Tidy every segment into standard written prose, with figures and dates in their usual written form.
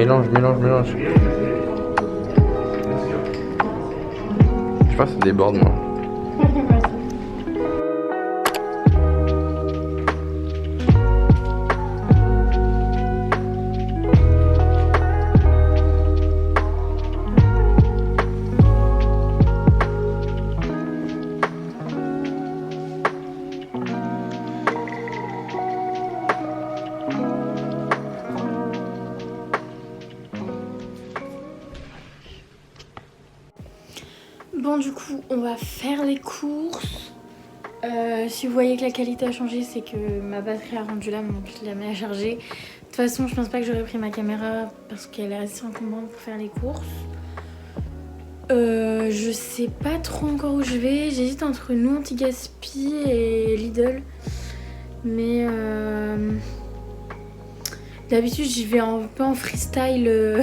mélange. Je sais pas, ça déborde moi. Bon, du coup, on va faire les courses. Si vous voyez que la qualité a changé, c'est que ma batterie a rendu l'âme, donc je la mets à charger. De toute façon, je pense pas que j'aurais pris ma caméra parce qu'elle est assez encombrante pour faire les courses. Je sais pas trop encore où je vais. J'hésite entre nous anti-gaspi et Lidl. Mais d'habitude, j'y vais un peu en freestyle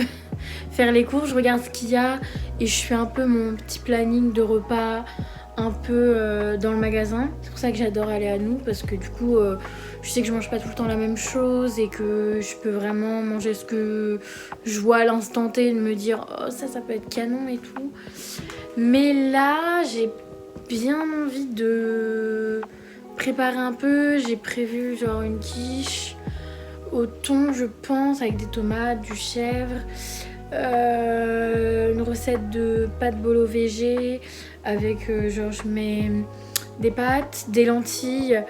faire les courses. Je regarde ce qu'il y a et je fais un peu mon petit planning de repas un peu dans le magasin. C'est pour ça que j'adore aller à nous parce que du coup je sais que je mange pas tout le temps la même chose et que je peux vraiment manger ce que je vois à l'instant T et de me dire oh ça peut être canon et tout. Mais là j'ai bien envie de préparer un peu. J'ai prévu genre une quiche au thon je pense avec des tomates, du chèvre. Une recette de pâtes bolo végé avec genre je mets des pâtes, des lentilles,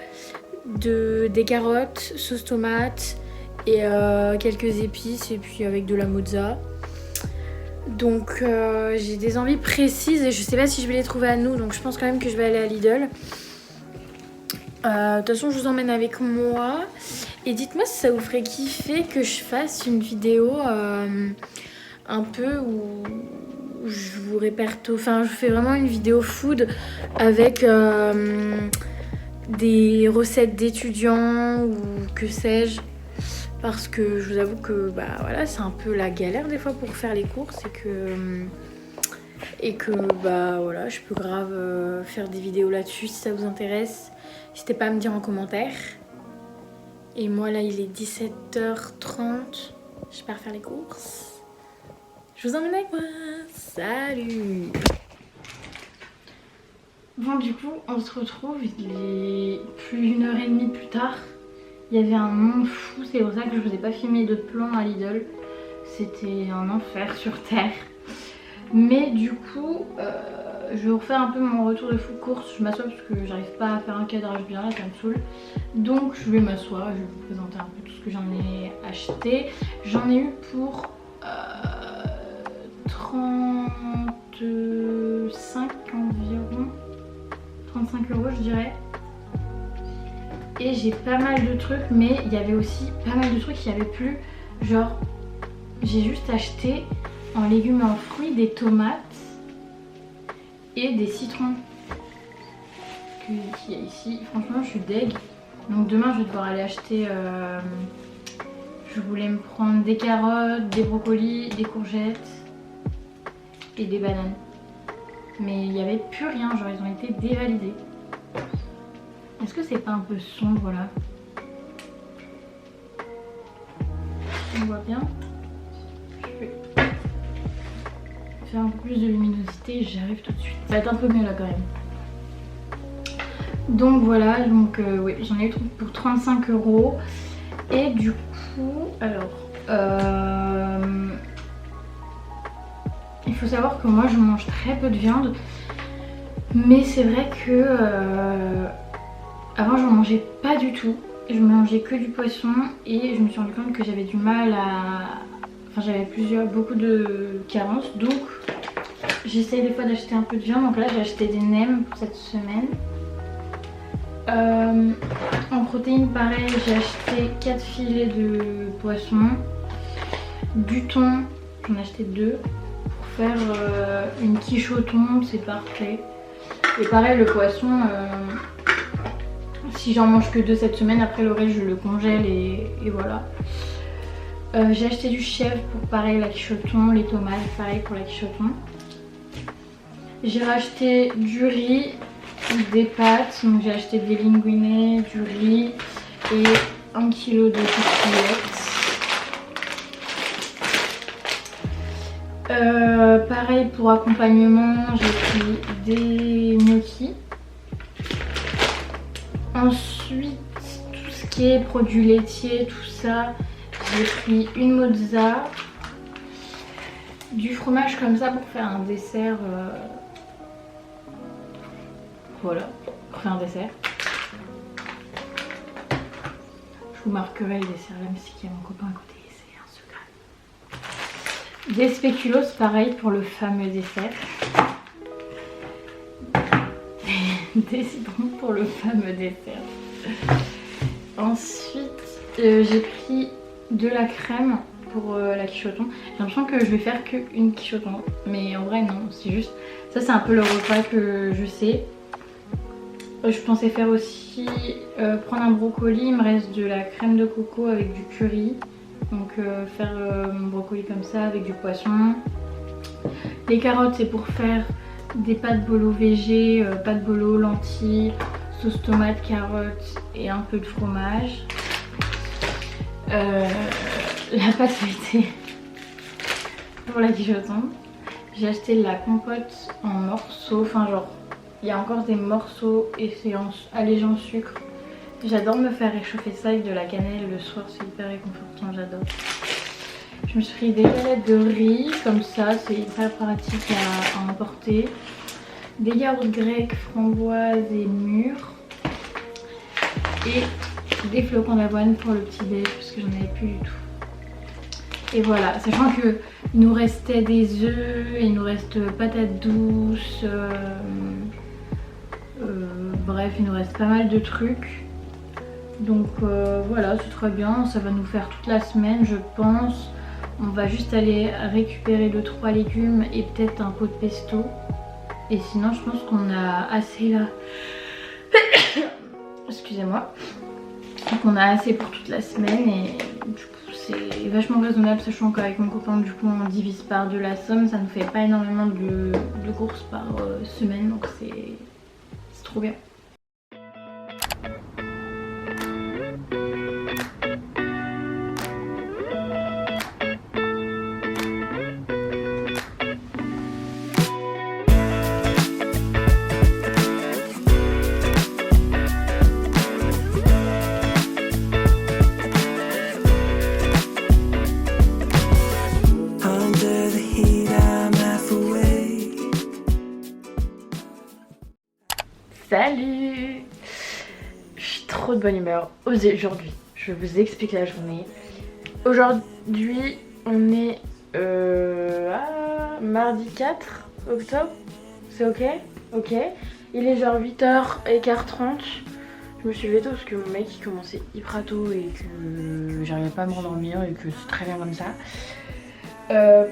des carottes, sauce tomate et quelques épices et puis avec de la mozza. Donc j'ai des envies précises et je sais pas si je vais les trouver à nous, donc je pense quand même que je vais aller à Lidl. De toute façon je vous emmène avec moi et dites-moi si ça vous ferait kiffer que je fasse une vidéo un peu où je vous je fais vraiment une vidéo food avec des recettes d'étudiants ou que sais-je, parce que je vous avoue que bah voilà, c'est un peu la galère des fois pour faire les courses et que bah voilà, je peux grave faire des vidéos là-dessus si ça vous intéresse. N'hésitez pas à me dire en commentaire. Et moi là il est 17h30, je pars faire les courses. Je vous emmène avec moi. Salut. Bon du coup on se retrouve, il est plus d'1h30 plus tard. Il y avait un monde fou, c'est pour ça que je vous ai pas filmé d'autres plans à Lidl. C'était un enfer sur terre. Mais du coup je vais vous refaire un peu mon retour de fou course. Je m'assois parce que j'arrive pas à faire un cadrage bien là, ça me saoule. Donc je vais m'asseoir, je vais vous présenter un peu tout ce que j'en ai acheté. J'en ai eu pour 35 environ, 35 € je dirais. Et j'ai pas mal de trucs, mais il y avait aussi pas mal de trucs qui avaient plus. Genre j'ai juste acheté en légumes et en fruits des tomates et des citrons qu'il y a ici. Franchement je suis deg. Donc demain je vais devoir aller acheter je voulais me prendre des carottes, des brocolis, des courgettes et des bananes. Mais il n'y avait plus rien, genre ils ont été dévalidés. Est-ce que c'est pas un peu sombre là? On voit bien. Je vais faire un peu plus de luminosité et j'arrive tout de suite. Ça va être un peu mieux là quand même. Donc voilà, donc oui, j'en ai eu pour 35 €. Et du coup, alors il faut savoir que moi je mange très peu de viande. Mais c'est vrai que avant je mangeais pas du tout. Je mangeais que du poisson et je me suis rendu compte que j'avais du mal à... Enfin j'avais beaucoup de carences. Donc j'essaye des fois d'acheter un peu de viande. Donc là j'ai acheté des nems pour cette semaine. En protéines pareil, j'ai acheté 4 filets de poisson. Du thon, j'en ai acheté 2 pour faire une quiche au thon, c'est parfait. Et pareil le poisson, si j'en mange que 2 cette semaine, après le reste je le congèle et voilà. J'ai acheté du chèvre pour pareil la quiche au thon, les tomates pareil pour la quiche au thon. J'ai racheté du riz, des pâtes, donc j'ai acheté des linguinés, du riz et 1 kg de courgettes. Pareil pour accompagnement, j'ai pris des gnocchis. Ensuite, tout ce qui est produits laitiers, tout ça, j'ai pris une mozza, du fromage comme ça pour faire un dessert. Voilà, pour faire un dessert. Je vous marquerai le dessert là, mais c'est qu'il y a mon copain à côté, c'est un secret. Des spéculoos, pareil pour le fameux dessert. Des citrons pour le fameux dessert. Ensuite, j'ai pris de la crème pour la quichoton. J'ai l'impression que je vais faire qu'une quichoton, mais en vrai non, c'est juste... Ça c'est un peu le repas que je sais. Je pensais faire aussi prendre un brocoli, il me reste de la crème de coco avec du curry. Donc faire mon brocoli comme ça avec du poisson. Les carottes c'est pour faire des pâtes bolo végé, pâtes bolo, lentilles, sauce tomate, carottes et un peu de fromage. La pâte feuilletée pour la quichoton. J'ai acheté de la compote en morceaux, enfin genre il y a encore des morceaux et c'est allégé en sucre. J'adore me faire réchauffer ça avec de la cannelle le soir, c'est hyper réconfortant, j'adore. Je me suis pris des galettes de riz comme ça, c'est hyper pratique à emporter. Des yaourts grecs, framboises et mûres. Et des flocons d'avoine pour le petit déj parce que j'en avais plus du tout. Et voilà, sachant que il nous restait des œufs, il nous reste patates douces, bref il nous reste pas mal de trucs. Donc voilà, c'est très bien, ça va nous faire toute la semaine je pense. On va juste aller récupérer 2-3 légumes et peut-être un pot de pesto. Et sinon je pense qu'on a assez là. Excusez-moi. Donc on a assez pour toute la semaine et du coup c'est vachement raisonnable, sachant qu'avec mon copain du coup on divise par de la somme, ça nous fait pas énormément de courses par semaine, donc c'est trop bien. Salut! Je suis trop de bonne humeur aujourd'hui. Je vous explique la journée. Aujourd'hui, on est mardi 4 octobre. C'est ok? Ok. Il est genre 8h15:30. Je me suis levée tôt parce que mon mec il commençait hyper tôt et que j'arrivais pas à me rendormir et que c'est très bien comme ça.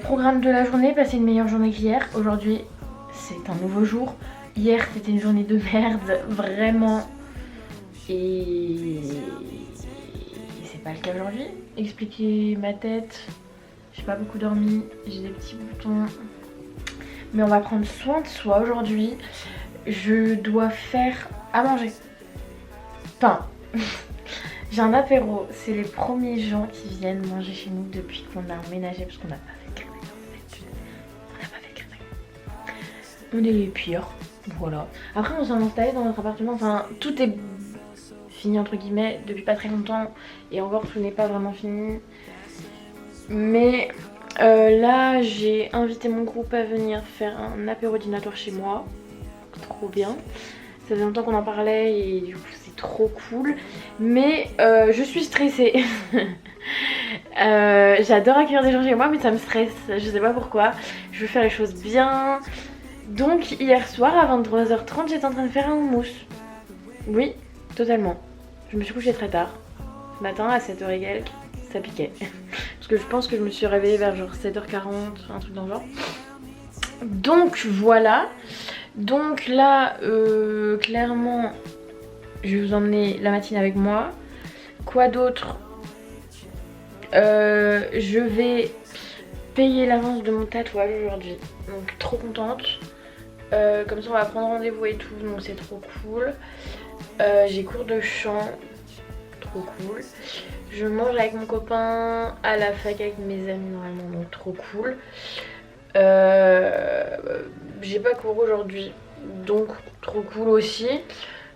Programme de la journée, passer une meilleure journée qu'hier. Aujourd'hui, c'est un nouveau jour. Hier c'était une journée de merde, vraiment. Et c'est pas le cas aujourd'hui. Expliquer ma tête, j'ai pas beaucoup dormi, j'ai des petits boutons. Mais on va prendre soin de soi aujourd'hui. Je dois faire à manger. Enfin, j'ai un apéro. C'est les premiers gens qui viennent manger chez nous depuis qu'on a emménagé parce qu'on n'a pas fait carnet en fait. On n'a pas fait carnet. On est les pires. Voilà. Après on s'est installé dans notre appartement. Enfin tout est fini entre guillemets depuis pas très longtemps. Et encore tout n'est pas vraiment fini. Mais là j'ai invité mon groupe à venir faire un apéro dînatoire chez moi. Trop bien. Ça faisait longtemps qu'on en parlait et du coup c'est trop cool. Mais je suis stressée. J'adore accueillir des gens chez moi mais ça me stresse. Je sais pas pourquoi. Je veux faire les choses bien. Donc hier soir à 23h30 j'étais en train de faire un houmous. Oui, totalement. Je me suis couchée très tard. Ce matin à 7h et quelques, ça piquait. Parce que je pense que je me suis réveillée vers genre 7h40, un truc dans le genre. Donc voilà. Donc là, clairement, je vais vous emmener la matinée avec moi. Quoi d'autre? Je vais payer l'avance de mon tatouage aujourd'hui. Donc trop contente. Comme ça on va prendre rendez-vous et tout, donc c'est trop cool. J'ai cours de chant, trop cool. Je mange avec mon copain à la fac avec mes amis normalement, donc trop cool. J'ai pas cours aujourd'hui, donc trop cool aussi.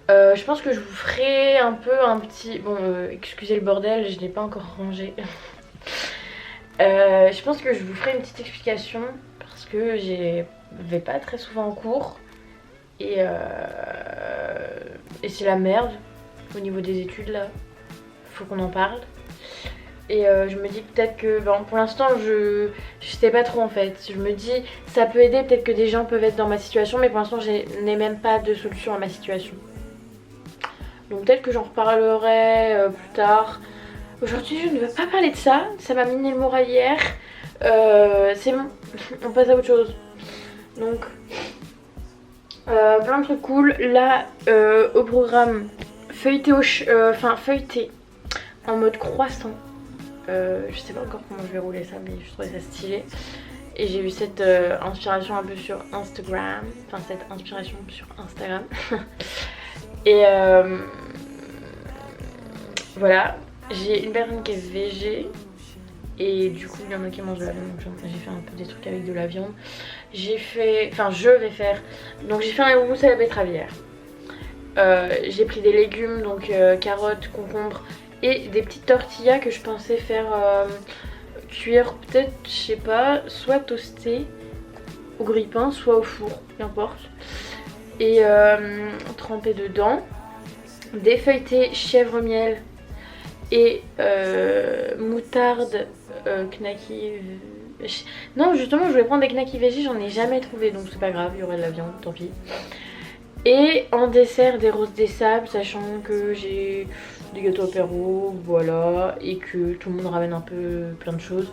Je pense que je vous ferai un peu un petit... Bon, excusez le bordel, je l'ai pas encore rangé. Je pense que je vous ferai une petite explication parce que je vais pas très souvent en cours et c'est la merde au niveau des études là. Faut qu'on en parle. Et je me dis peut-être que bon, pour l'instant je sais pas trop en fait. Je me dis ça peut aider, peut-être que des gens peuvent être dans ma situation, mais pour l'instant je n'ai même pas de solution à ma situation. Donc peut-être que j'en reparlerai plus tard. Aujourd'hui je ne veux pas parler de ça, ça m'a miné le moral hier. C'est bon, on passe à autre chose. Donc plein de trucs cool. Là au programme feuilleté feuilleté en mode croissant. Je sais pas encore comment je vais rouler ça, mais je trouvais ça stylé. Et j'ai eu cette inspiration un peu sur Instagram. Enfin cette inspiration sur Instagram. Et voilà. J'ai une personne qui est végé. Et du coup il y en a qui mangent de la viande. Donc j'ai fait un peu des trucs avec de la viande. J'ai fait... Enfin je vais faire... Donc j'ai fait un houmous à la betteravière. J'ai pris des légumes, donc carottes, concombres et des petites tortillas que je pensais faire cuire peut-être, je sais pas, soit toastées au grille-pain, soit au four, qu'importe. Et tremper dedans. Des feuilletés chèvre miel et moutarde knacky. Non justement je voulais prendre des knacky veggie, j'en ai jamais trouvé donc c'est pas grave, il y aurait de la viande, tant pis. Et en dessert des roses des sables, sachant que j'ai des gâteaux apéro, voilà, et que tout le monde ramène un peu plein de choses.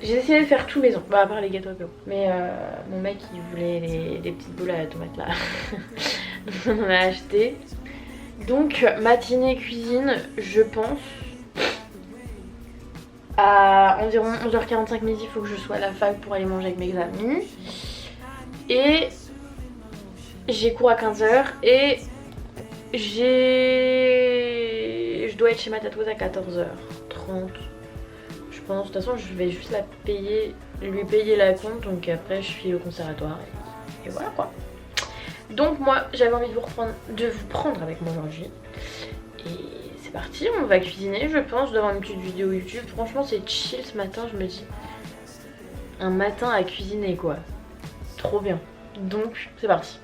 J'ai essayé de faire tout maison, bah à part les gâteaux apéro. Mais mon mec il voulait les petites boules à la tomate là, donc on en a acheté. Donc matinée cuisine, je pense à environ 11h45 midi, il faut que je sois à la fac pour aller manger avec mes amis. Et j'ai cours à 15h et je dois être chez ma tatoueuse à 14h30. Je pense, de toute façon je vais juste lui payer la compte, donc après je suis au conservatoire et voilà quoi. Donc moi j'avais envie de vous prendre avec moi aujourd'hui. Et c'est parti, on va cuisiner je pense, devant une petite vidéo YouTube. Franchement c'est chill ce matin, je me dis. Un matin à cuisiner quoi. Trop bien. Donc c'est parti.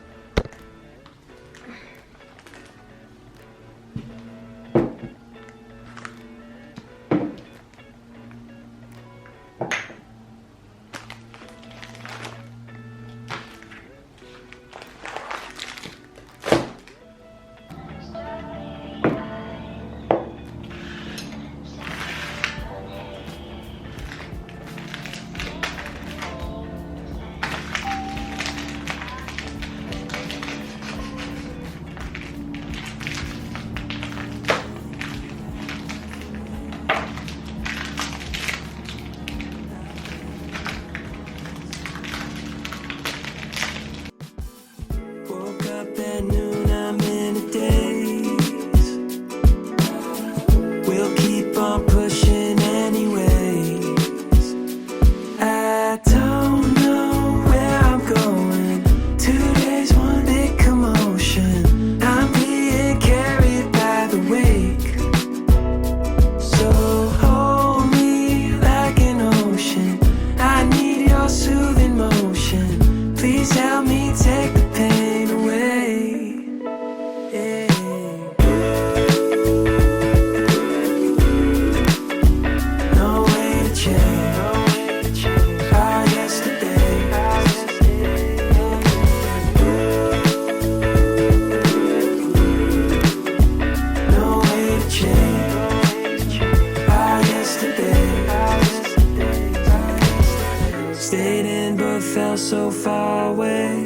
So far away.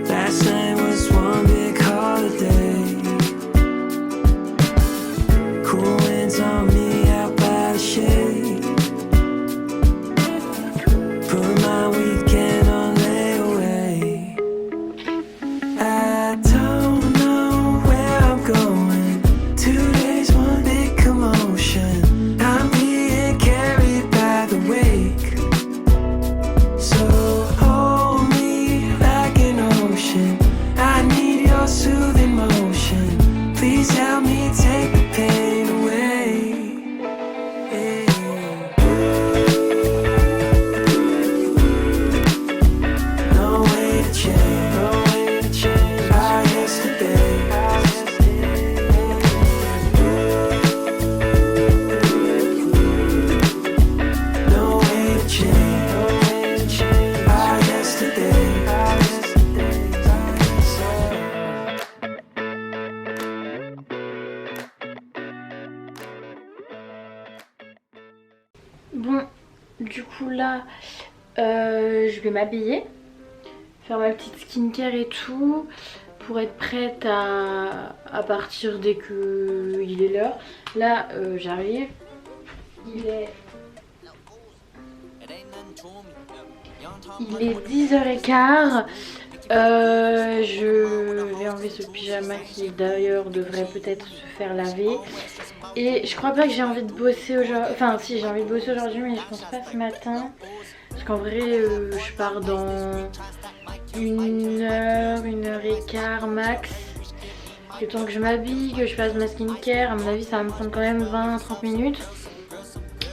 Last night was one big holiday. Cool winds on me out by the shade. Put my weekend on layaway. I don't know where I'm going. 2 days, one big commotion. I'm being carried by the wake. Bon, du coup là, je vais m'habiller, faire ma petite skincare et tout, pour être prête à partir dès que il est l'heure. Là, j'arrive, il est 10h15. Je vais enlever ce pyjama qui d'ailleurs devrait peut-être se faire laver. Et je crois pas que j'ai envie de bosser aujourd'hui. Enfin si, j'ai envie de bosser aujourd'hui, mais je pense pas ce matin. Parce qu'en vrai je pars dans 1h, 1h15 max. Le temps que je m'habille, que je fasse ma skincare, à mon avis ça va me prendre quand même 20-30 minutes.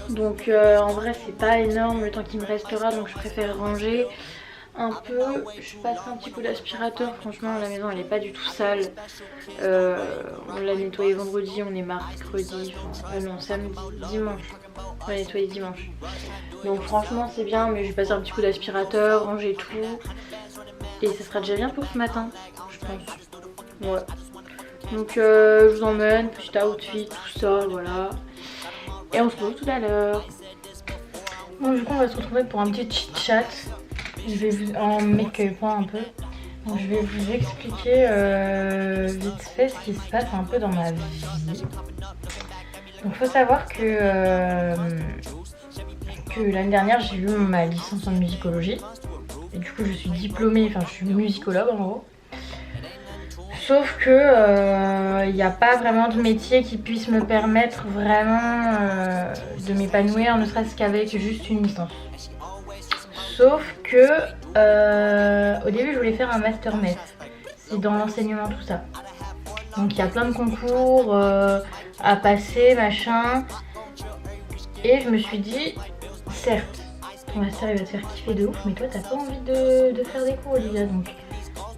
Donc en vrai c'est pas énorme le temps qui me restera, donc je préfère ranger un peu. Je passe un petit coup d'aspirateur, franchement la maison elle est pas du tout sale. On l'a nettoyé vendredi, on est mercredi, enfin non samedi, dimanche. On l'a nettoyé dimanche. Donc franchement c'est bien, mais je vais passer un petit coup d'aspirateur, ranger tout. Et ça sera déjà bien pour ce matin, je pense. Ouais. Donc je vous emmène, petit outfit, tout ça, voilà. Et on se retrouve tout à l'heure. Bon du coup on va se retrouver pour un petit chit chat. Je vais vous en make-upant un peu. Donc je vais vous expliquer vite fait ce qui se passe un peu dans ma vie. Donc faut savoir que l'année dernière j'ai eu ma licence en musicologie. Et du coup je suis diplômée, enfin je suis musicologue en gros. Sauf que il n'y a pas vraiment de métier qui puisse me permettre vraiment de m'épanouir, ne serait-ce qu'avec juste une licence. Sauf que au début je voulais faire un master maître, c'est dans l'enseignement tout ça. Donc il y a plein de concours à passer, machin. Et je me suis dit, certes, ton master il va te faire kiffer de ouf, mais toi t'as pas envie de faire des cours Olivia, donc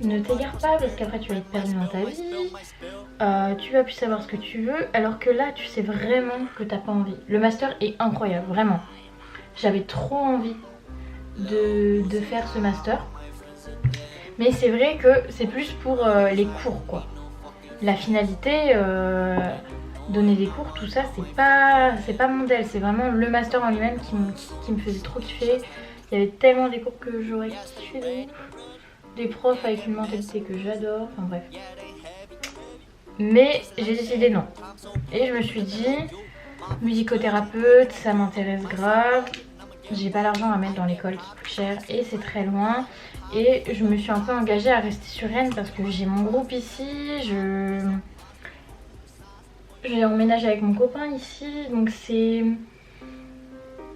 ne t'égare pas parce qu'après tu vas être perdu dans ta vie. Tu vas plus savoir ce que tu veux, alors que là tu sais vraiment que t'as pas envie. Le master est incroyable, vraiment. J'avais trop envie de faire ce master, mais c'est vrai que c'est plus pour les cours quoi. La finalité, donner des cours, tout ça c'est pas mon modèle, c'est vraiment le master en lui-même qui me faisait trop kiffer. Il y avait tellement des cours que j'aurais kiffé, des profs avec une mentalité que j'adore, enfin bref. Mais j'ai décidé non, et je me suis dit musicothérapeute ça m'intéresse grave. J'ai pas l'argent à mettre dans l'école qui coûte cher et c'est très loin. Et je me suis un peu engagée à rester sur Rennes parce que j'ai mon groupe ici. J'ai emménagé avec mon copain ici. Donc c'est...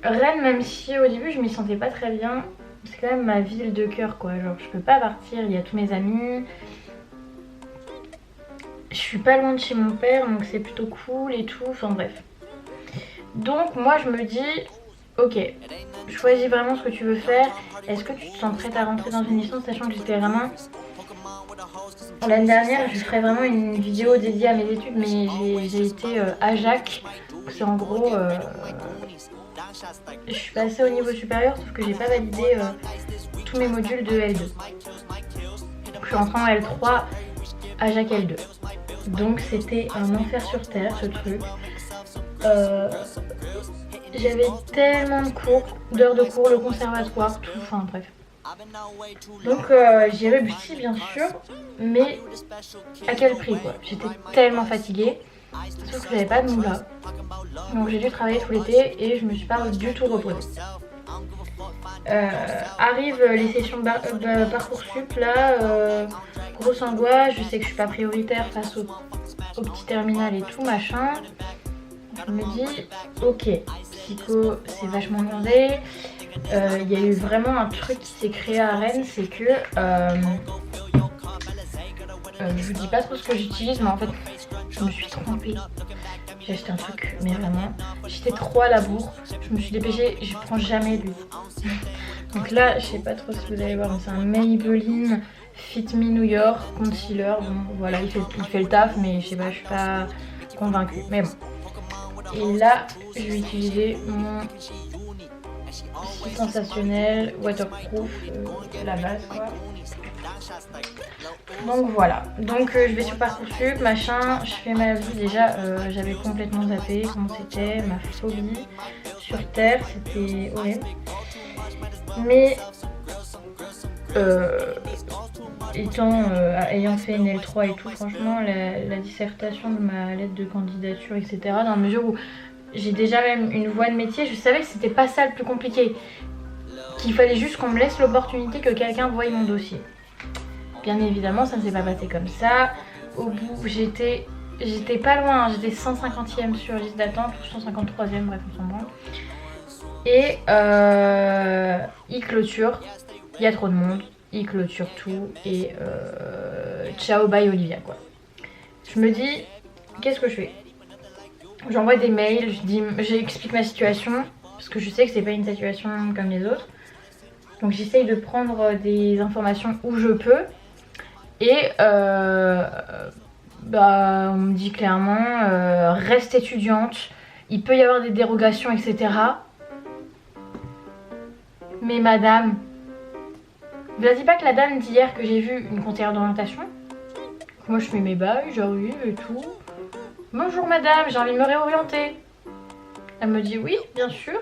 Rennes, même si au début je m'y sentais pas très bien, c'est quand même ma ville de cœur quoi. Genre je peux pas partir, il y a tous mes amis. Je suis pas loin de chez mon père donc c'est plutôt cool et tout. Enfin bref. Donc moi je me dis... Ok, choisis vraiment ce que tu veux faire. Est-ce que tu te sens prête à rentrer dans une licence, sachant que j'étais vraiment... L'année dernière, je ferais vraiment une vidéo dédiée à mes études, mais j'ai été AJAC. C'est en gros... je suis passée au niveau supérieur, sauf que j'ai pas validé tous mes modules de L2. Donc je suis rentrée en L3, AJAC L2. Donc c'était un enfer sur terre, ce truc. J'avais tellement de cours, d'heures de cours, le conservatoire, tout, enfin bref. Donc j'ai réussi bien sûr, mais à quel prix quoi. J'étais tellement fatiguée, sauf que j'avais pas de moula. Donc j'ai dû travailler tout l'été et je me suis pas du tout reposée. Arrivent les sessions de Parcoursup là, grosse angoisse, je sais que je suis pas prioritaire face au petit terminal et tout machin. Je me dis, ok, psycho c'est vachement demandé. Il y a eu vraiment un truc qui s'est créé à Rennes, c'est que je vous dis pas trop ce que j'utilise, mais en fait je me suis trompée. J'ai acheté un truc, mais vraiment, j'étais trop à la bourre. Je me suis dépêchée, je prends jamais lui. Donc là, je sais pas trop si vous allez voir, mais c'est un Maybelline Fit Me New York Concealer. Bon, voilà, il fait le taf, mais je sais pas, je suis pas convaincue. Mais bon. Et là, je vais utiliser mon sensationnel waterproof, la base quoi. Donc voilà, donc je vais sur Parcoursup, machin, je fais ma vie déjà, j'avais complètement zappé comment c'était, ma phobie sur Terre, c'était horrible. Mais ayant fait une L3 et tout, franchement la dissertation de ma lettre de candidature, etc., dans la mesure où j'ai déjà même une voie de métier, je savais que c'était pas ça le plus compliqué, qu'il fallait juste qu'on me laisse l'opportunité que quelqu'un voie mon dossier. Bien évidemment, ça ne s'est pas passé comme ça. Au bout, j'étais pas loin, j'étais 150e sur liste d'attente ou 153e, bref, on s'en branle. Et il clôture, il y a trop de monde, il clôture tout et ciao, bye Olivia quoi. Je me dis, qu'est-ce que je fais? J'envoie des mails, j'explique ma situation, parce que je sais que c'est pas une situation comme les autres. Donc j'essaye de prendre des informations où je peux. Et on me dit clairement, reste étudiante, il peut y avoir des dérogations, etc. Mais madame, vous ne dites pas que la dame d'hier que j'ai vue, une conseillère d'orientation, moi je fais mes bails, j'arrive et tout. Bonjour madame, j'ai envie de me réorienter. Elle me dit oui, bien sûr.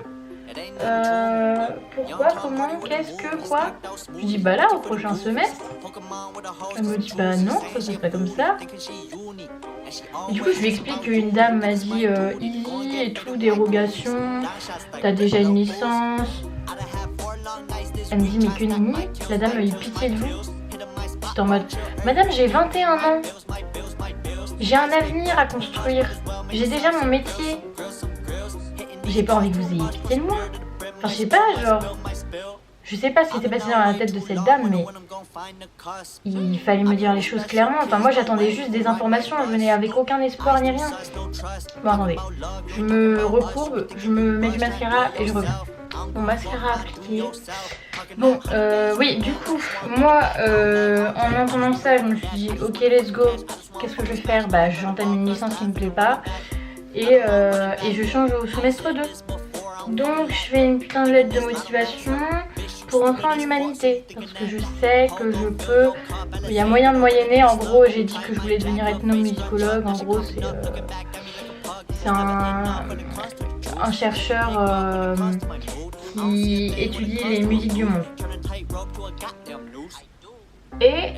Pourquoi, comment, qu'est-ce que, quoi? Je dis bah là au prochain semestre. Elle me dit bah non, ça se fait comme ça. Et du coup je lui explique qu'une dame m'a dit easy et tout, dérogation, t'as déjà une licence. Elle me dit mais que nenni, la dame a eu pitié de vous. J'étais en mode madame j'ai 21 ans, j'ai un avenir à construire, j'ai déjà mon métier. J'ai pas envie que vous ayez pitié de moi. Enfin, je sais pas, genre. Je sais pas ce qui s'est passé dans la tête de cette dame, mais il fallait me dire les choses clairement. Enfin, moi j'attendais juste des informations, je venais avec aucun espoir ni rien. Bon, attendez. Je me recourbe, je me mets du mascara et je reviens. Mon mascara appliqué. Bon, oui, du coup, moi, en entendant ça, je me suis dit, ok, let's go. Qu'est-ce que je vais faire? Bah, j'entame une licence qui me plaît pas. Et je change au semestre 2. Donc je fais une putain de lettre de motivation pour rentrer en humanité. Parce que je sais que je peux... Il y a moyen de moyenner. En gros, j'ai dit que je voulais devenir ethnomusicologue. En gros, c'est un chercheur qui étudie les musiques du monde. Et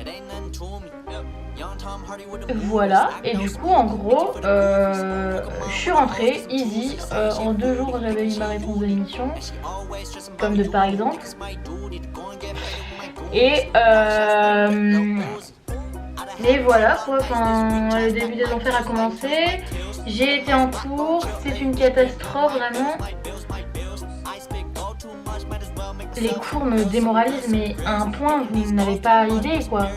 voilà, et du coup en gros je suis rentrée easy, en 2 jours j'avais eu ma réponse de mission, comme de par exemple. Et voilà quoi, enfin, le début des enfers a commencé, j'ai été en cours, c'est une catastrophe vraiment. Les cours me démoralisent mais à un point vous n'avez pas idée quoi.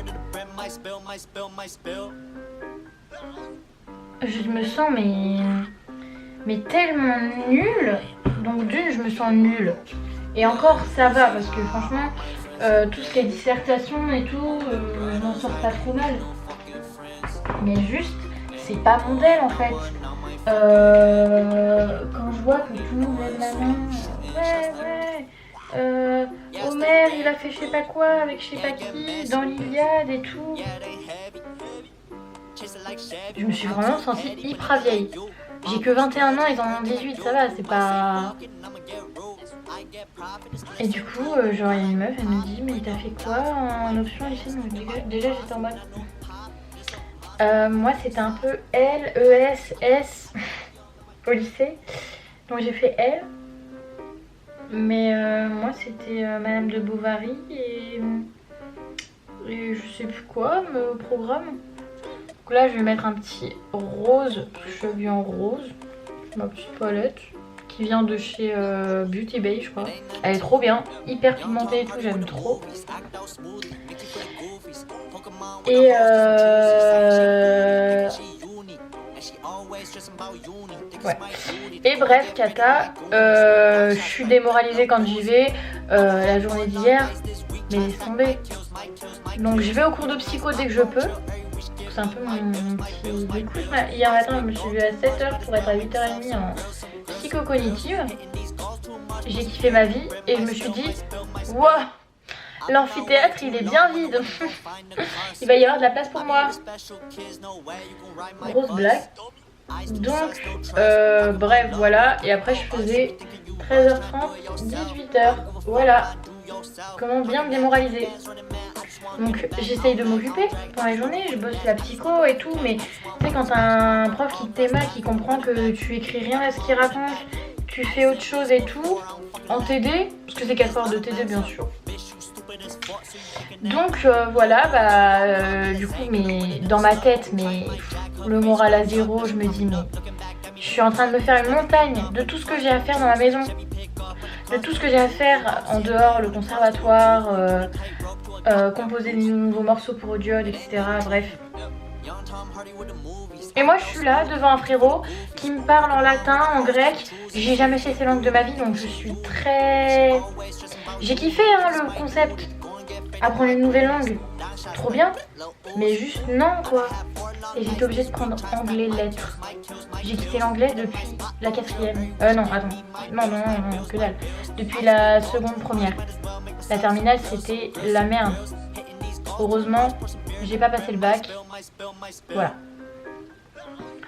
Je me sens mais tellement nulle. Donc d'une je me sens nulle. Et encore ça va parce que franchement tout ce qui est dissertation et tout, je m'en sors pas trop mal. Mais juste c'est pas mon DEL en fait. Quand je vois que tout le monde lève la main, Homer il a fait je sais pas quoi avec je sais pas qui dans l'Iliade et tout. Je me suis vraiment sentie hyper vieille. J'ai que 21 ans, ils en ont 18, ça va, c'est pas... Et du coup, genre il y a une meuf, elle me dit mais t'as fait quoi en option lycée? Déjà j'étais en mode... moi c'était un peu L, E, S au lycée. Donc j'ai fait L. Mais moi c'était Madame de Bovary et je sais plus quoi, au programme. Donc là je vais mettre un petit rose, cheveux en rose, ma petite palette qui vient de chez Beauty Bay je crois. Elle est trop bien, hyper pigmentée et tout, j'aime trop. Et ouais. Et bref, Kata, je suis démoralisée quand j'y vais. La journée d'hier, mais laisse tomber. Donc je vais au cours de psycho dès que je peux. C'est un peu mon petit découp. Hier matin, je me suis levée à 7h pour être à 8h30 en psycho-cognitive. J'ai kiffé ma vie et je me suis dit, waouh, L'amphithéâtre il est bien vide. Il va y avoir de la place pour moi. Grosse blague. Donc bref voilà. Et après je faisais 13h30, 18h. Voilà. Comment bien me démoraliser. Donc j'essaye de m'occuper pendant la journée, je bosse la psycho et tout, mais tu sais quand t'as un prof qui t'aime, qui comprend que tu écris rien à ce qu'il raconte, tu fais autre chose et tout, en TD, parce que c'est 4 heures de TD bien sûr. Donc voilà, du coup mais dans ma tête, mais le moral à zéro, je me dis mais je suis en train de me faire une montagne de tout ce que j'ai à faire dans la maison, de tout ce que j'ai à faire en dehors, le conservatoire, composer des nouveaux morceaux pour Audiode, etc. Bref. Et moi je suis là devant un frérot qui me parle en latin, en grec. J'ai jamais fait ces langues de ma vie donc je suis très... J'ai kiffé hein, le concept. Apprendre une nouvelle langue, trop bien. Mais juste non quoi. Et j'étais obligée de prendre anglais lettres. J'ai quitté l'anglais depuis la 4e. Non, attends. Non, que dalle. Depuis la seconde première. La terminale c'était la merde. Heureusement, j'ai pas passé le bac. Voilà.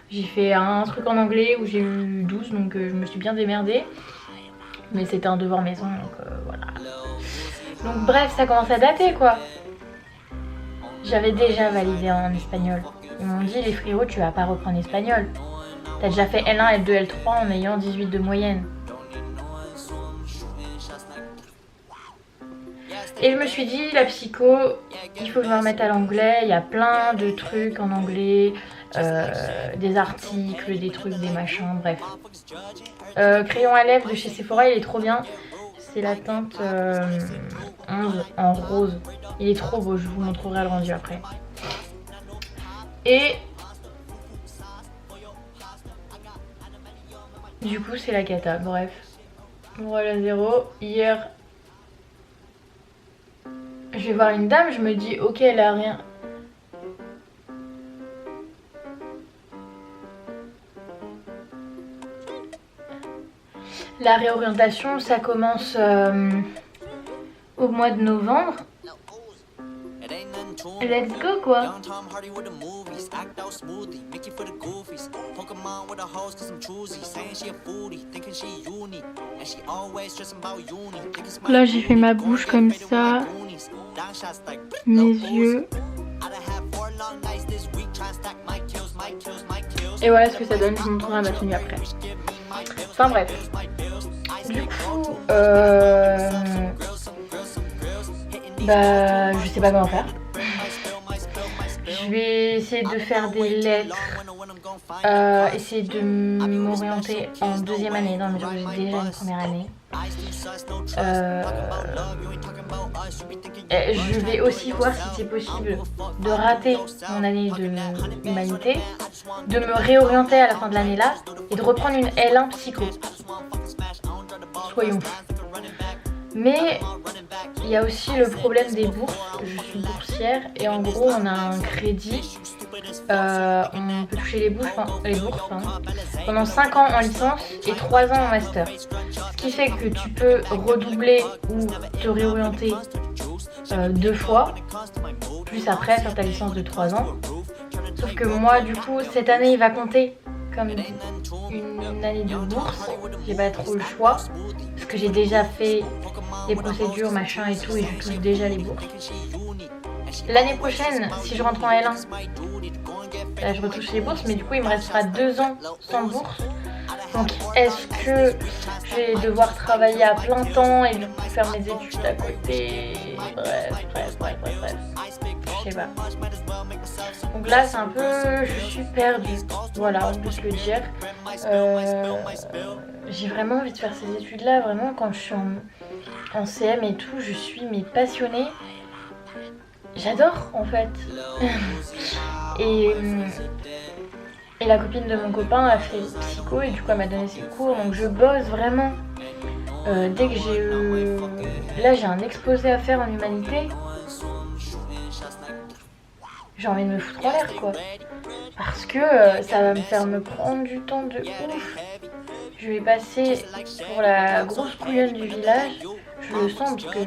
J'ai fait un truc en anglais où j'ai eu 12 donc je me suis bien démerdée. Mais c'était un devoir maison donc voilà. Donc bref, ça commence à dater quoi. J'avais déjà validé en espagnol. Ils m'ont dit les frérots tu vas pas reprendre espagnol. T'as déjà fait L1, L2, L3 en ayant 18 de moyenne. Et je me suis dit la psycho, il faut que je me remette à l'anglais. Il y a plein de trucs en anglais, des articles, des trucs, des machins, bref. Crayon à lèvres de chez Sephora, il est trop bien. C'est la teinte 11 en rose. Il est trop beau, je vous montrerai le rendu après. Et du coup c'est la cata, bref. Voilà 0. Hier, je vais voir une dame, je me dis ok elle a rien. La réorientation ça commence au mois de novembre. Let's go quoi. Là j'ai fait ma bouche comme ça, mes yeux. Et voilà ce que ça donne, je vous montrerai ma tenue après. Enfin bref. Du coup, je sais pas comment faire. Je vais essayer de faire des lettres, essayer de m'orienter en deuxième année dans la mesure où j'ai déjà une première année. Je vais aussi voir si c'est possible de rater mon année de humanité, de me réorienter à la fin de l'année là et de reprendre une L1 psycho. Soyons fous. Mais il y a aussi le problème des bourses. Je suis boursière et en gros on a un crédit. On peut toucher les bourses pendant 5 ans en licence et 3 ans en master. Ce qui fait que tu peux redoubler ou te réorienter 2 fois, plus après faire ta licence de 3 ans. Sauf que moi du coup cette année il va compter comme une année de bourse. J'ai pas trop le choix parce que j'ai déjà fait les procédures machin et tout et je touche déjà les bourses. L'année prochaine si je rentre en L1 là, je retouche les bourses mais du coup il me restera 2 ans sans bourse. Donc est-ce que je vais devoir travailler à plein temps et du coup faire mes études à côté? Bref. Je sais pas. Donc là c'est un peu... je suis perdue. Voilà, on peut se le dire. J'ai vraiment envie de faire ces études là. Vraiment quand je suis en CM et tout, je suis passionnée. J'adore en fait. Et la copine de mon copain a fait psycho et du coup elle m'a donné ses cours. Donc je bosse vraiment. Dès que j'ai là j'ai un exposé à faire en humanité. J'ai envie de me foutre en l'air quoi. Parce que ça va me faire me prendre du temps de ouf. Je vais passer pour la grosse couillonne du village. le sens parce que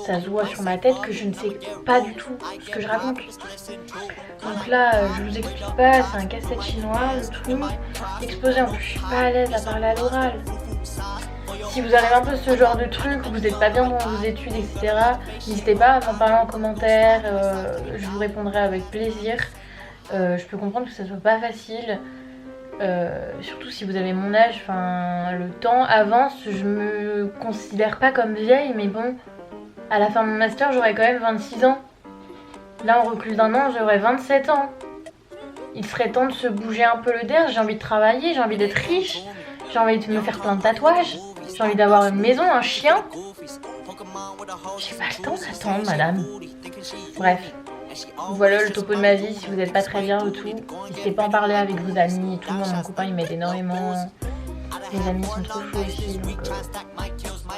ça se voit sur ma tête que je ne sais pas du tout ce que je raconte. Donc là, je vous explique pas, c'est un casse-tête chinois, le truc. Exposé, en plus je suis pas à l'aise à parler à l'oral. Si vous avez un peu ce genre de truc, vous n'êtes pas bien dans vos études, etc., n'hésitez pas à m'en parler en commentaire, je vous répondrai avec plaisir. Je peux comprendre que ça soit pas facile, surtout si vous avez mon âge, enfin le temps avance, je me considère pas comme vieille, mais bon, à la fin de mon master j'aurai quand même 26 ans. Là on recule d'un an, j'aurai 27 ans. Il serait temps de se bouger un peu le derrière, j'ai envie de travailler, j'ai envie d'être riche, j'ai envie de me faire plein de tatouages, j'ai envie d'avoir une maison, un chien. J'ai pas le temps d'attendre, madame. Bref. Voilà le topo de ma vie, si vous n'êtes pas très bien ou tout, n'hésitez pas à en parler avec vos amis et tout. Moi, mon copain il m'aide énormément, mes amis sont trop chauds aussi, donc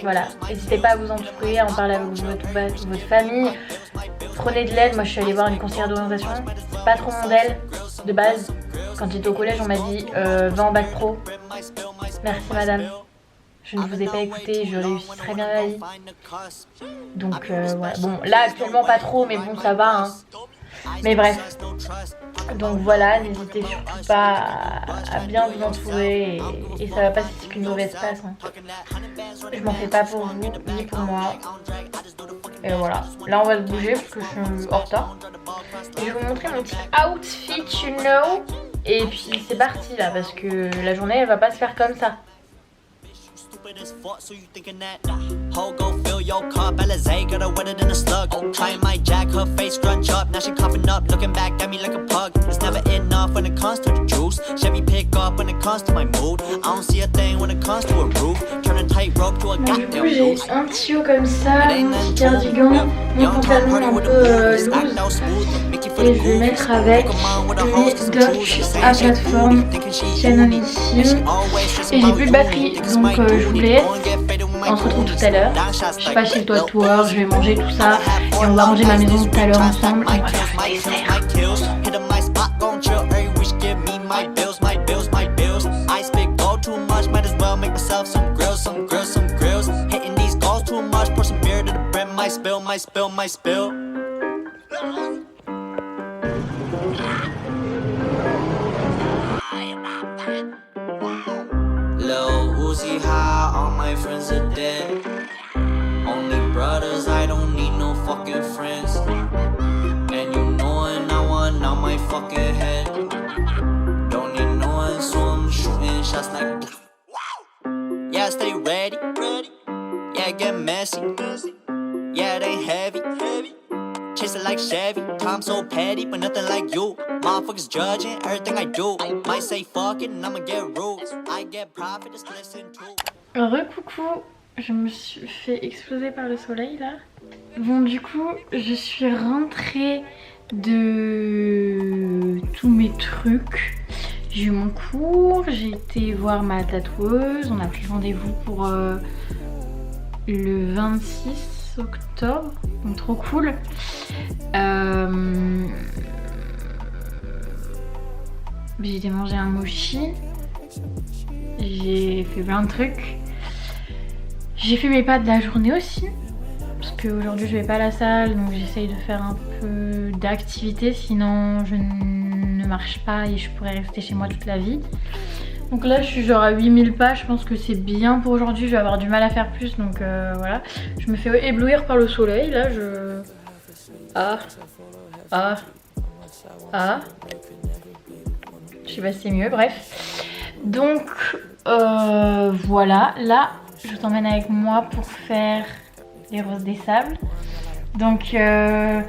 voilà, n'hésitez pas à vous entourer, à en parler avec votre famille, prenez de l'aide. Moi je suis allée voir une conseillère d'orientation, c'est pas trop mon DEL de base, quand j'étais au collège on m'a dit va en bac pro, merci madame. Je ne vous ai pas écouté, je réussis très bien ma vie. Donc voilà. Bon, là actuellement pas trop, mais bon ça va hein. Mais bref. Donc voilà, n'hésitez surtout pas à bien vous entourer et ça va pas si c'est qu'une mauvaise passe hein. Je m'en fais pas pour vous, ni pour moi. Et voilà. Là on va se bouger parce que je suis en retard. Et je vais vous montrer mon petit outfit, you know. Et puis c'est parti là, parce que la journée elle va pas se faire comme ça. So you thinking that ho go fill your cup, Alizé got her wetter than a slug. Try my jack, her face scrunch up, now she coughing up, looking back at me like a pug. It's never enough when it comes to the juice. Chevy pick up when it comes to my mood. I don't see a thing when it comes to a roof. Turn a tight rope to a goddamn noose. J'ai un petit haut comme ça, mon petit cardigan, mon pantalon un peu loose. Et je vais mettre avec mes Docs à plateforme Canon ici. Et j'ai plus de batterie, donc je vous laisse. On se retrouve tout à l'heure. Je suis pas chez le toiture, je vais manger tout ça. Et on va ranger ma maison tout à l'heure ensemble. Et on va faire le dessert. Lil Uzi high, all my friends are dead. Only brothers, I don't need no fucking friends. And you knowin' I want out my fucking head. Don't need no one, so I'm shooting shots like yeah, stay ready. Yeah, get messy. Yeah, it ain't heavy. Chase it like Chevy. Time so petty, but nothing like you. Motherfuckers judging everything I do. Might say fuck it and I'ma get rude. I get profit, just listen to. Recoucou, je me suis fait exploser par le soleil là. Bon du coup, je suis rentrée de tous mes trucs. J'ai eu mon cours, j'ai été voir ma tatoueuse, on a pris rendez-vous pour le 26 octobre, donc trop cool. J'ai été manger un mochi, j'ai fait plein de trucs. J'ai fait mes pas de la journée aussi, parce qu'aujourd'hui je vais pas à la salle, donc j'essaye de faire un peu d'activité, sinon je ne marche pas et je pourrais rester chez moi toute la vie. Donc là je suis genre à 8000 pas, je pense que c'est bien pour aujourd'hui, je vais avoir du mal à faire plus, donc voilà. Je me fais éblouir par le soleil, là je... Je sais pas si c'est mieux, bref. Donc voilà, là je t'emmène avec moi pour faire les roses des sables. Donc ce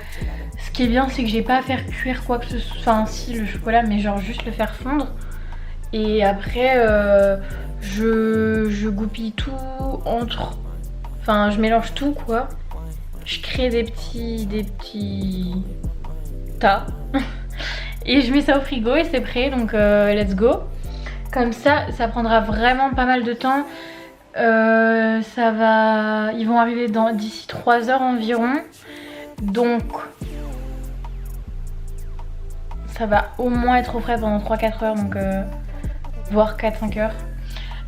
qui est bien c'est que j'ai pas à faire cuire quoi que ce soit, enfin si le chocolat, mais genre juste le faire fondre. Et après je goupille tout entre, enfin je mélange tout quoi. Je crée des petits tas et je mets ça au frigo et c'est prêt, donc let's go. Comme ça prendra vraiment pas mal de temps. Ils vont arriver d'ici 3 heures environ, donc ça va au moins être au frais pendant 3-4 heures, donc voire 4-5 heures.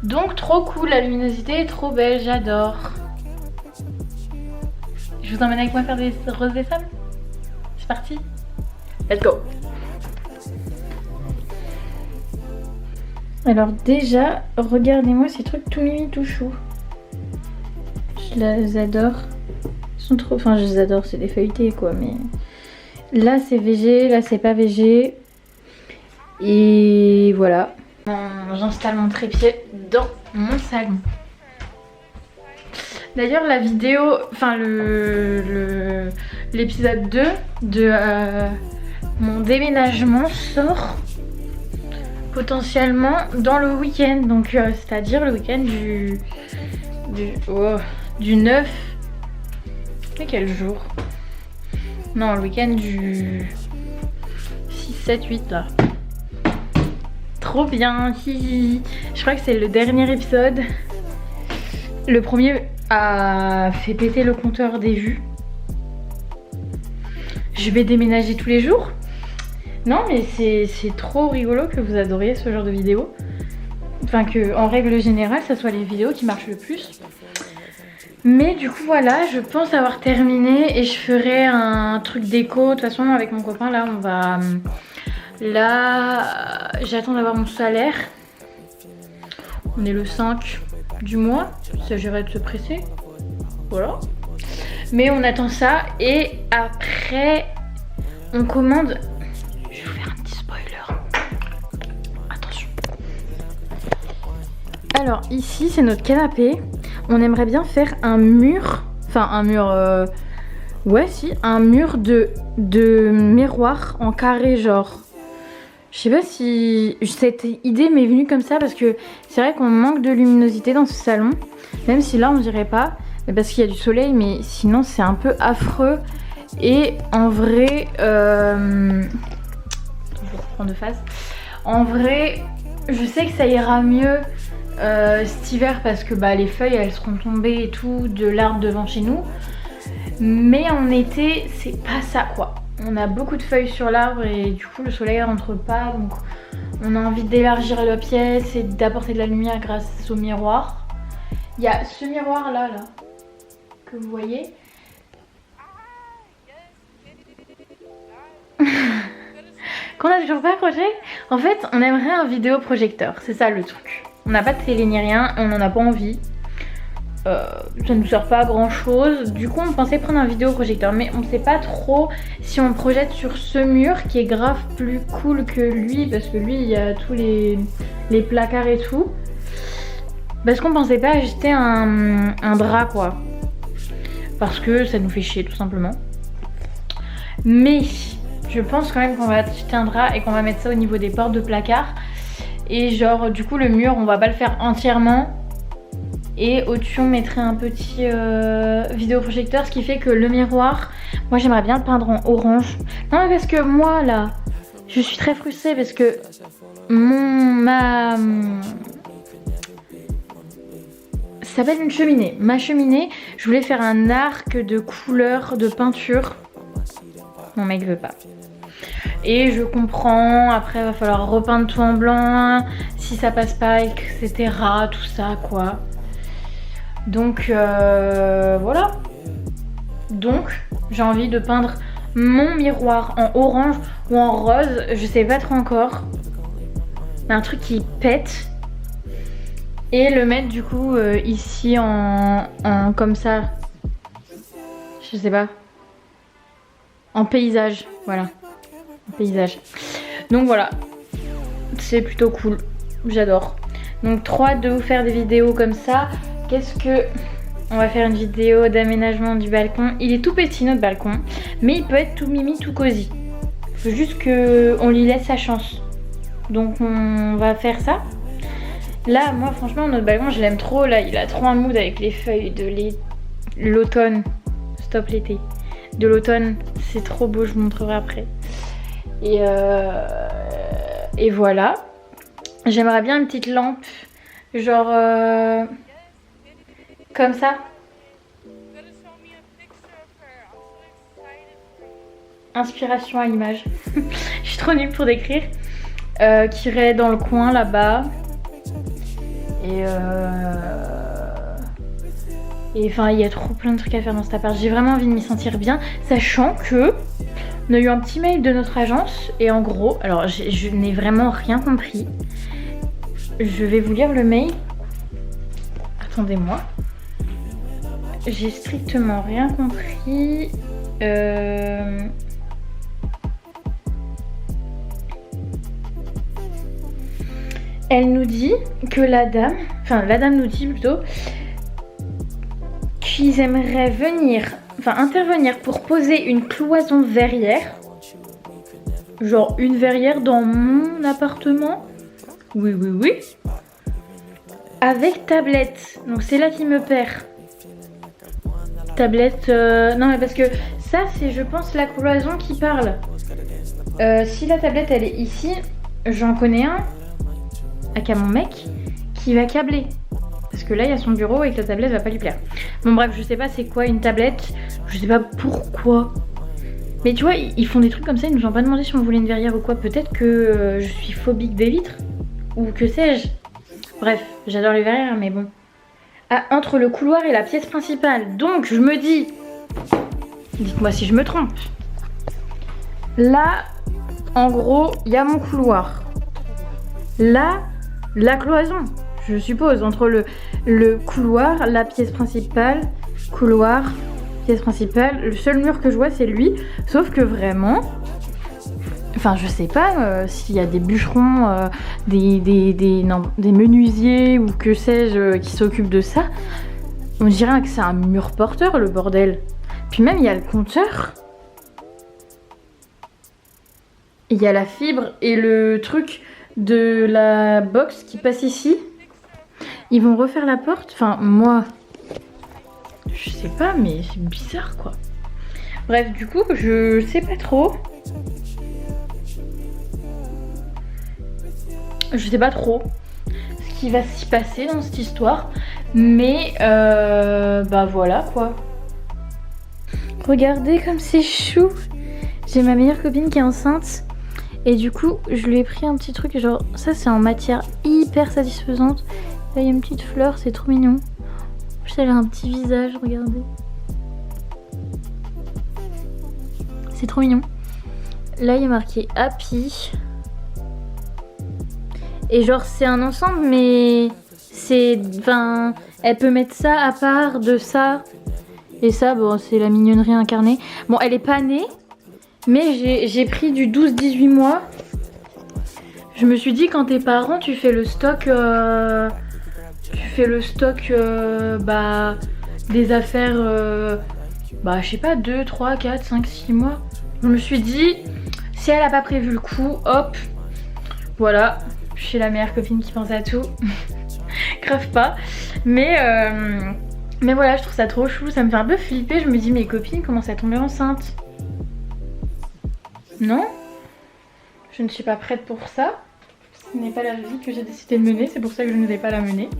Donc trop cool, la luminosité est trop belle, j'adore. Je vous emmène avec moi faire des roses des femmes. C'est parti. Let's go. Alors déjà, regardez-moi ces trucs tout mimi, tout chou. Je les adore. Ils sont trop... Enfin, je les adore, c'est des feuilletés quoi, mais... Là c'est VG, là c'est pas VG. Et voilà. J'installe mon trépied dans mon salon. D'ailleurs la vidéo, enfin l'épisode 2 de mon déménagement sort potentiellement dans le week-end. Donc c'est-à-dire le week-end du 9. C'est quel jour? Non, le week-end du 6, 7, 8 là. Trop bien. Je crois que c'est le dernier épisode. Le premier a fait péter le compteur des vues. Je vais déménager tous les jours. Non mais c'est trop rigolo que vous adoriez ce genre de vidéos. Enfin que en règle générale ça soit les vidéos qui marchent le plus. Mais du coup voilà, je pense avoir terminé et je ferai un truc déco. De toute façon avec mon copain là on va... Là j'attends d'avoir mon salaire. On est le 5 du mois, il s'agirait de se presser. Voilà. Mais on attend ça et après on commande... Je vais vous faire un petit spoiler. Attention. Alors ici c'est notre canapé. On aimerait bien faire un mur. Enfin un mur... Ouais si, un mur de miroir en carré genre. Je sais pas si cette idée m'est venue comme ça parce que c'est vrai qu'on manque de luminosité dans ce salon. Même si là on dirait pas, parce qu'il y a du soleil, mais sinon c'est un peu affreux. Et en vrai, je vais reprendre de face. En vrai, je sais que ça ira mieux cet hiver parce que bah, les feuilles elles seront tombées et tout de l'arbre devant chez nous. Mais en été, c'est pas ça quoi. On a beaucoup de feuilles sur l'arbre et du coup le soleil rentre pas, donc on a envie d'élargir la pièce et d'apporter de la lumière grâce au miroir. Il y a ce miroir là que vous voyez. Qu'on a toujours pas accroché. En fait on aimerait un vidéoprojecteur, c'est ça le truc. On n'a pas de télé ni rien, on en a pas envie. Ça ne nous sert pas à grand chose. Du coup on pensait prendre un vidéoprojecteur, mais on sait pas trop si on projette sur ce mur qui est grave plus cool que lui, parce que lui il y a tous les placards et tout. Parce qu'on pensait pas acheter un drap quoi, parce que ça nous fait chier tout simplement. Mais je pense quand même qu'on va acheter un drap et qu'on va mettre ça au niveau des portes de placard. Et genre du coup le mur on va pas le faire entièrement. Et au-dessus on mettrait un petit vidéoprojecteur, ce qui fait que le miroir, moi j'aimerais bien le peindre en orange. Non mais parce que moi là, je suis très frustrée parce que ça s'appelle une cheminée. Ma cheminée, je voulais faire un arc de couleur de peinture. Mon mec veut pas. Et je comprends, après il va falloir repeindre tout en blanc, si ça passe pas, etc. Tout ça quoi. Donc voilà. Donc j'ai envie de peindre mon miroir en orange ou en rose, je sais pas trop encore. Un truc qui pète. Et le mettre du coup ici en comme ça. Je sais pas. En paysage, voilà. En paysage. Donc voilà. C'est plutôt cool. J'adore. Donc 3 de vous faire des vidéos comme ça. Qu'est-ce que... On va faire une vidéo d'aménagement du balcon. Il est tout petit notre balcon, mais il peut être tout mimi, tout cosy. Faut juste qu'on lui laisse sa chance. Donc on va faire ça. Là, moi franchement, notre balcon, je l'aime trop. Là, il a trop un mood avec les feuilles de l'automne. Stop l'été. De l'automne, c'est trop beau, je vous montrerai après. Et voilà. J'aimerais bien une petite lampe, genre... comme ça. Inspiration à l'image. Je suis trop nulle pour décrire. Qui irait dans le coin Et enfin, il y a trop plein de trucs à faire dans cet appart. J'ai vraiment envie de m'y sentir bien, sachant que on a eu un petit mail de notre agence et en gros, alors je n'ai vraiment rien compris. Je vais vous lire le mail. Attendez-moi. J'ai strictement rien compris. Elle nous dit que la dame nous dit plutôt qu'ils aimeraient intervenir pour poser une cloison verrière. Genre une verrière dans mon appartement. Oui. Avec tablette. Donc c'est là qui me perd. Tablette. Non mais parce que ça c'est je pense la cloison qui parle. Si la tablette elle est ici, j'en connais un. À mon mec qui va câbler. Parce que là il y a son bureau et que la tablette va pas lui plaire. Bon bref, je sais pas c'est quoi une tablette. Je sais pas pourquoi. Mais tu vois, ils font des trucs comme ça, ils nous ont pas demandé si on voulait une verrière ou quoi. Peut-être que je suis phobique des vitres. Ou que sais-je. Bref, j'adore les verrières, mais bon. Ah, entre le couloir et la pièce principale. Donc, je me dis... Dites-moi si je me trompe. Là, en gros, il y a mon couloir. Là, la cloison, je suppose. Entre le couloir, la pièce principale, couloir... pièce principale, le seul mur que je vois c'est lui, sauf que vraiment, enfin je sais pas s'il y a des bûcherons, des menuisiers ou que sais-je qui s'occupent de ça, on dirait que c'est un mur porteur le bordel. Puis même il y a le compteur, il y a la fibre et le truc de la box qui passe ici. Ils vont refaire la porte, enfin moi... Je sais pas, mais c'est bizarre quoi. Bref, du coup, je sais pas trop. Je sais pas trop ce qui va s'y passer dans cette histoire. Mais, bah voilà quoi. Regardez comme c'est chou. J'ai ma meilleure copine qui est enceinte. Et du coup, je lui ai pris un petit truc. Genre, ça c'est en matière hyper satisfaisante. Là, il y a une petite fleur, c'est trop mignon. Elle a un petit visage, regardez. C'est trop mignon. Là, il y a marqué Happy. Et genre, c'est un ensemble, mais c'est... Enfin, elle peut mettre ça à part de ça. Et ça, bon, c'est la mignonnerie incarnée. Bon, elle est pas née, mais j'ai pris du 12-18 mois. Je me suis dit, quand t'es parent, tu fais le stock... des affaires, je sais pas, 2, 3, 4, 5, 6 mois. Je me suis dit, si elle a pas prévu le coup, hop, voilà, je suis la meilleure copine qui pense à tout. Grave pas. Mais voilà, je trouve ça trop chou, ça me fait un peu flipper. Je me dis, mes copines commencent à tomber enceintes. Non, je ne suis pas prête pour ça. Ce n'est pas la vie que j'ai décidé de mener, c'est pour ça que je ne vais pas la mener.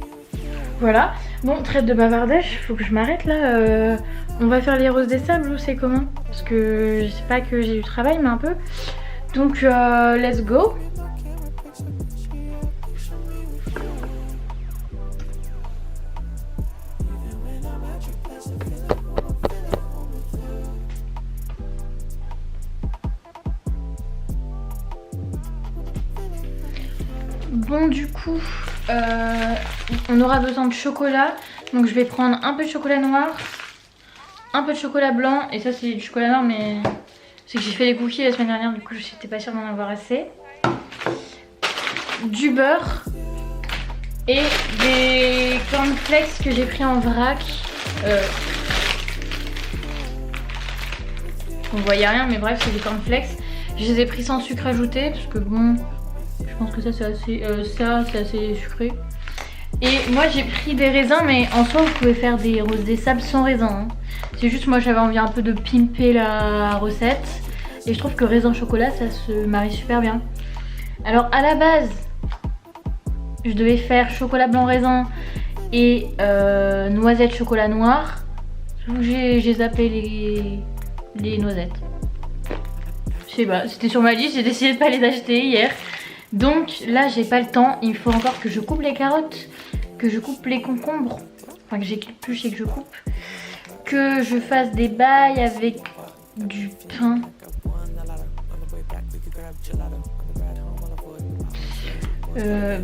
Voilà, bon, trêve de bavardage, faut que je m'arrête là. On va faire les roses des sables ou c'est comment? Parce que je sais pas que j'ai du travail, mais un peu. Donc, let's go. Bon, du coup, on aura besoin de chocolat. Donc je vais prendre un peu de chocolat noir, un peu de chocolat blanc. Et ça c'est du chocolat noir, mais c'est que j'ai fait les cookies la semaine dernière. Du coup je n'étais pas sûre d'en avoir assez. Du beurre. Et des cornflakes que j'ai pris en vrac. On voyait rien, mais bref, c'est des cornflakes. Je les ai pris sans sucre ajouté parce que bon, je pense que ça c'est assez sucré. Et moi j'ai pris des raisins, mais en soi vous pouvez faire des roses des sables sans raisins. Hein. C'est juste moi j'avais envie un peu de pimper la recette. Et je trouve que raisin chocolat ça se marie super bien. Alors à la base, je devais faire chocolat blanc raisin et noisette chocolat noir. J'ai zappé les noisettes. Je sais pas, c'était sur ma liste, j'ai décidé de pas les acheter hier. Donc là j'ai pas le temps, il faut encore que je coupe les carottes, que je coupe les concombres. enfin que j'épluche et que je coupe, que je fasse des bails avec du pain.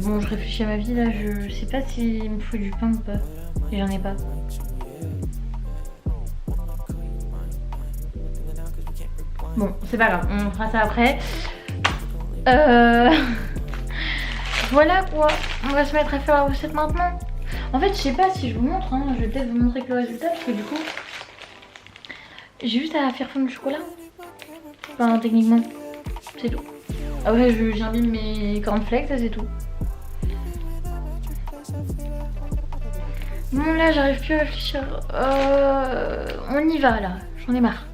Bon, je réfléchis à ma vie là, je sais pas s'il me faut du pain ou pas. Et j'en ai pas. Bon, c'est pas grave, on fera ça après. Voilà quoi, on va se mettre à faire la recette maintenant. En fait, je sais pas si je vous montre, hein. Je vais peut-être vous montrer que le résultat parce que du coup, j'ai juste à faire fondre du chocolat. Enfin, techniquement, c'est tout. Après, j'imbibe mes cornflakes, ça c'est tout. Bon, là, j'arrive plus à réfléchir. On y va là, j'en ai marre.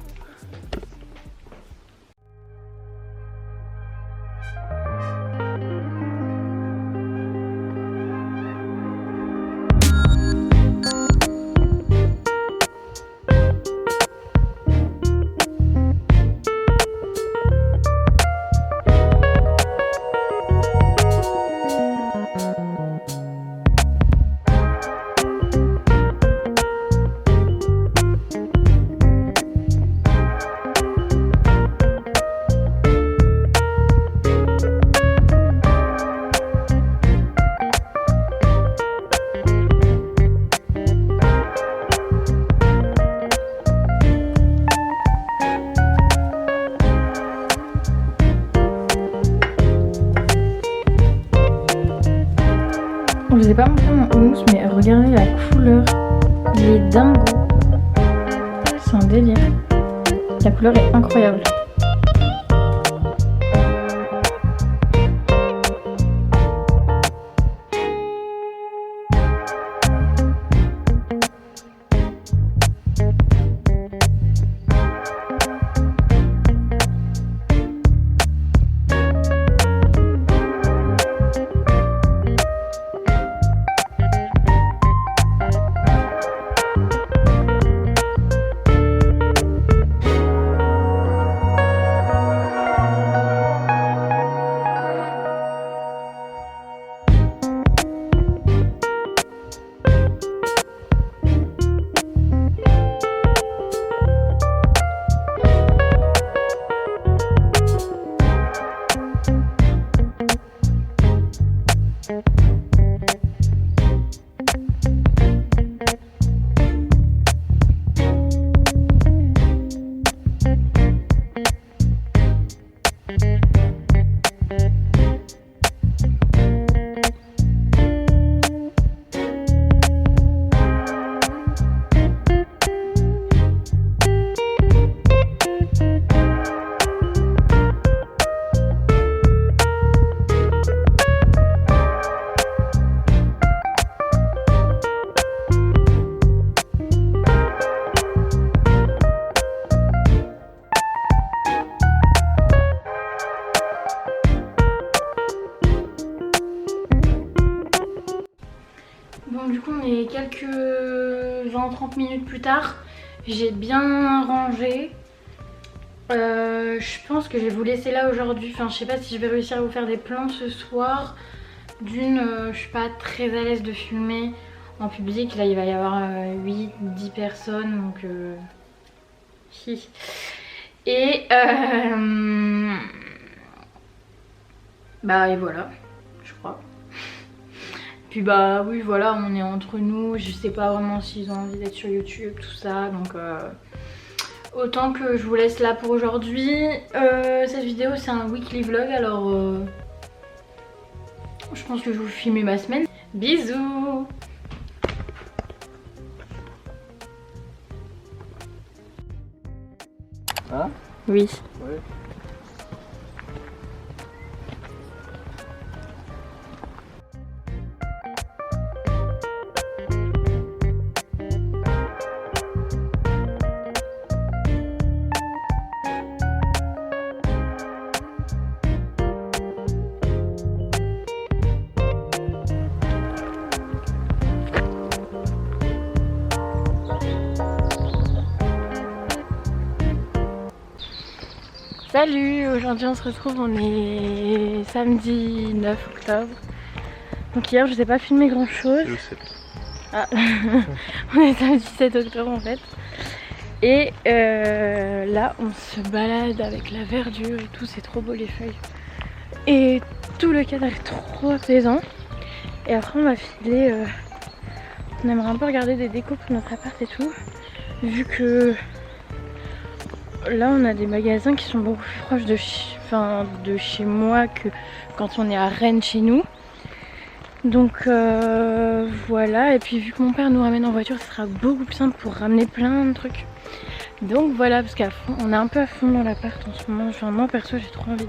Je vous ai pas montré mon houmous, mais regardez la couleur, il est dingo. C'est un délire. La couleur est incroyable. Bon, du coup on est quelques 20-30 minutes plus tard. J'ai bien rangé. Je pense que je vais vous laisser là aujourd'hui. Enfin, je sais pas si je vais réussir à vous faire des plans ce soir. D'une, je suis pas très à l'aise de filmer en public. Là, il va y avoir 8-10 personnes. Donc, et bah, et voilà, je crois. Puis bah oui, voilà, on est entre nous. Je sais pas vraiment s'ils ont envie d'être sur YouTube, tout ça. Donc autant que je vous laisse là pour aujourd'hui. Cette vidéo c'est un weekly vlog, alors je pense que je vais vous filmer ma semaine. Bisous. Ah oui. Ouais. Salut, aujourd'hui on se retrouve, on est samedi 9 octobre. Donc hier je vous ai pas filmé grand chose. C'est le 7. Ah, on est le 17 octobre en fait. Et là on se balade avec la verdure et tout, c'est trop beau les feuilles. Et tout le cadre est trop apaisant. Et après on va filer, on aimerait un peu regarder des décos pour notre appart et tout. Vu que là on a des magasins qui sont beaucoup plus proches de chez moi que quand on est à Rennes chez nous. Donc voilà, et puis vu que mon père nous ramène en voiture, ce sera beaucoup plus simple pour ramener plein de trucs. Donc voilà, parce qu'à fond, on est un peu à fond dans l'appart en ce moment. Enfin, moi perso, j'ai trop envie